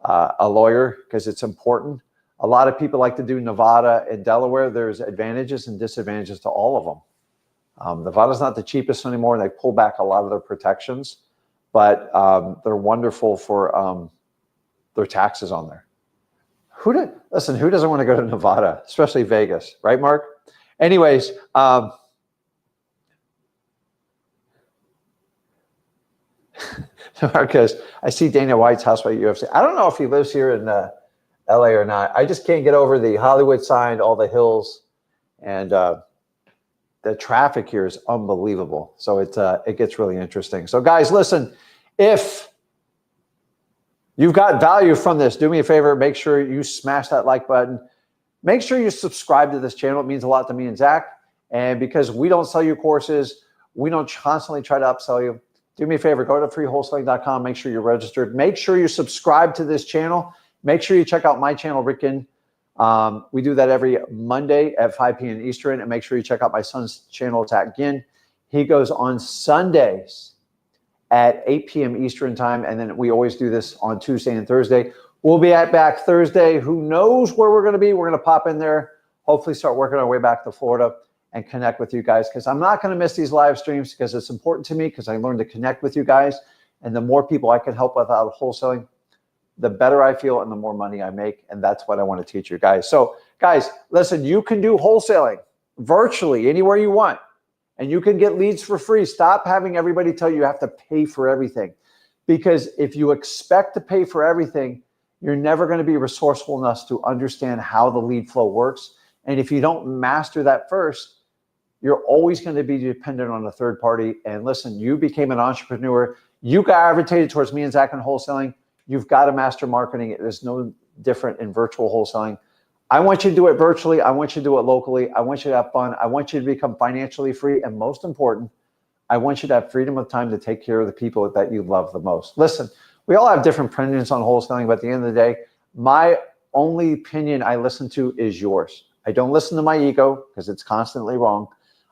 a lawyer, because it's important. A lot of people like to do Nevada and Delaware. There's advantages and disadvantages to all of them. Nevada's not the cheapest anymore, and they pull back a lot of their protections, but they're wonderful for their taxes on there. Who doesn't want to go to Nevada, especially Vegas, right, Mark? Anyways, Marcus, I see Dana White's house by UFC. I don't know if he lives here in LA or not. I just can't get over the Hollywood sign, all the hills, and the traffic here is unbelievable. So it gets really interesting. So guys, listen, if you've got value from this, do me a favor, make sure you smash that like button. Make sure you subscribe to this channel. It means a lot to me and Zach. And because we don't sell you courses, we don't constantly try to upsell you. Do me a favor, go to freewholesaling.com. Make sure you're registered. Make sure you subscribe to this channel. Make sure you check out my channel, Rick Ginn. We do that every Monday at 5 p.m. Eastern. And make sure you check out my son's channel, Zach Ginn. He goes on Sundays at 8 p.m. Eastern time. And then we always do this on Tuesday and Thursday. We'll be back Thursday. Who knows where we're going to be? We're going to pop in there, hopefully start working our way back to Florida and connect with you guys, because I'm not going to miss these live streams, because it's important to me, because I learned to connect with you guys. And the more people I can help without wholesaling, the better I feel and the more money I make. And that's what I want to teach you guys. So guys, listen, you can do wholesaling virtually anywhere you want, and you can get leads for free. Stop having everybody tell you have to pay for everything, because if you expect to pay for everything, you're never going to be resourceful enough to understand how the lead flow works. And if you don't master that first, you're always going to be dependent on a third party. And listen, you became an entrepreneur. You gravitated towards me and Zach in wholesaling. You've got to master marketing. It is no different in virtual wholesaling. I want you to do it virtually. I want you to do it locally. I want you to have fun. I want you to become financially free. And most important, I want you to have freedom of time to take care of the people that you love the most. Listen, we all have different opinions on wholesaling, but at the end of the day, my only opinion I listen to is yours. I don't listen to my ego, because it's constantly wrong.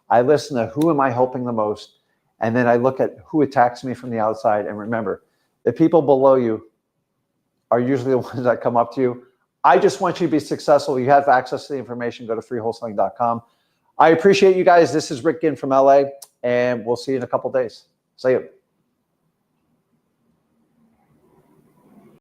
I listen to who am I helping the most, and then I look at who attacks me from the outside. And remember, the people below you are usually the ones that come up to you. I just want you to be successful. You have access to the information. Go to freewholesaling.com. I appreciate you guys. This is Rick Ginn from LA, and we'll see you in a couple days. See you.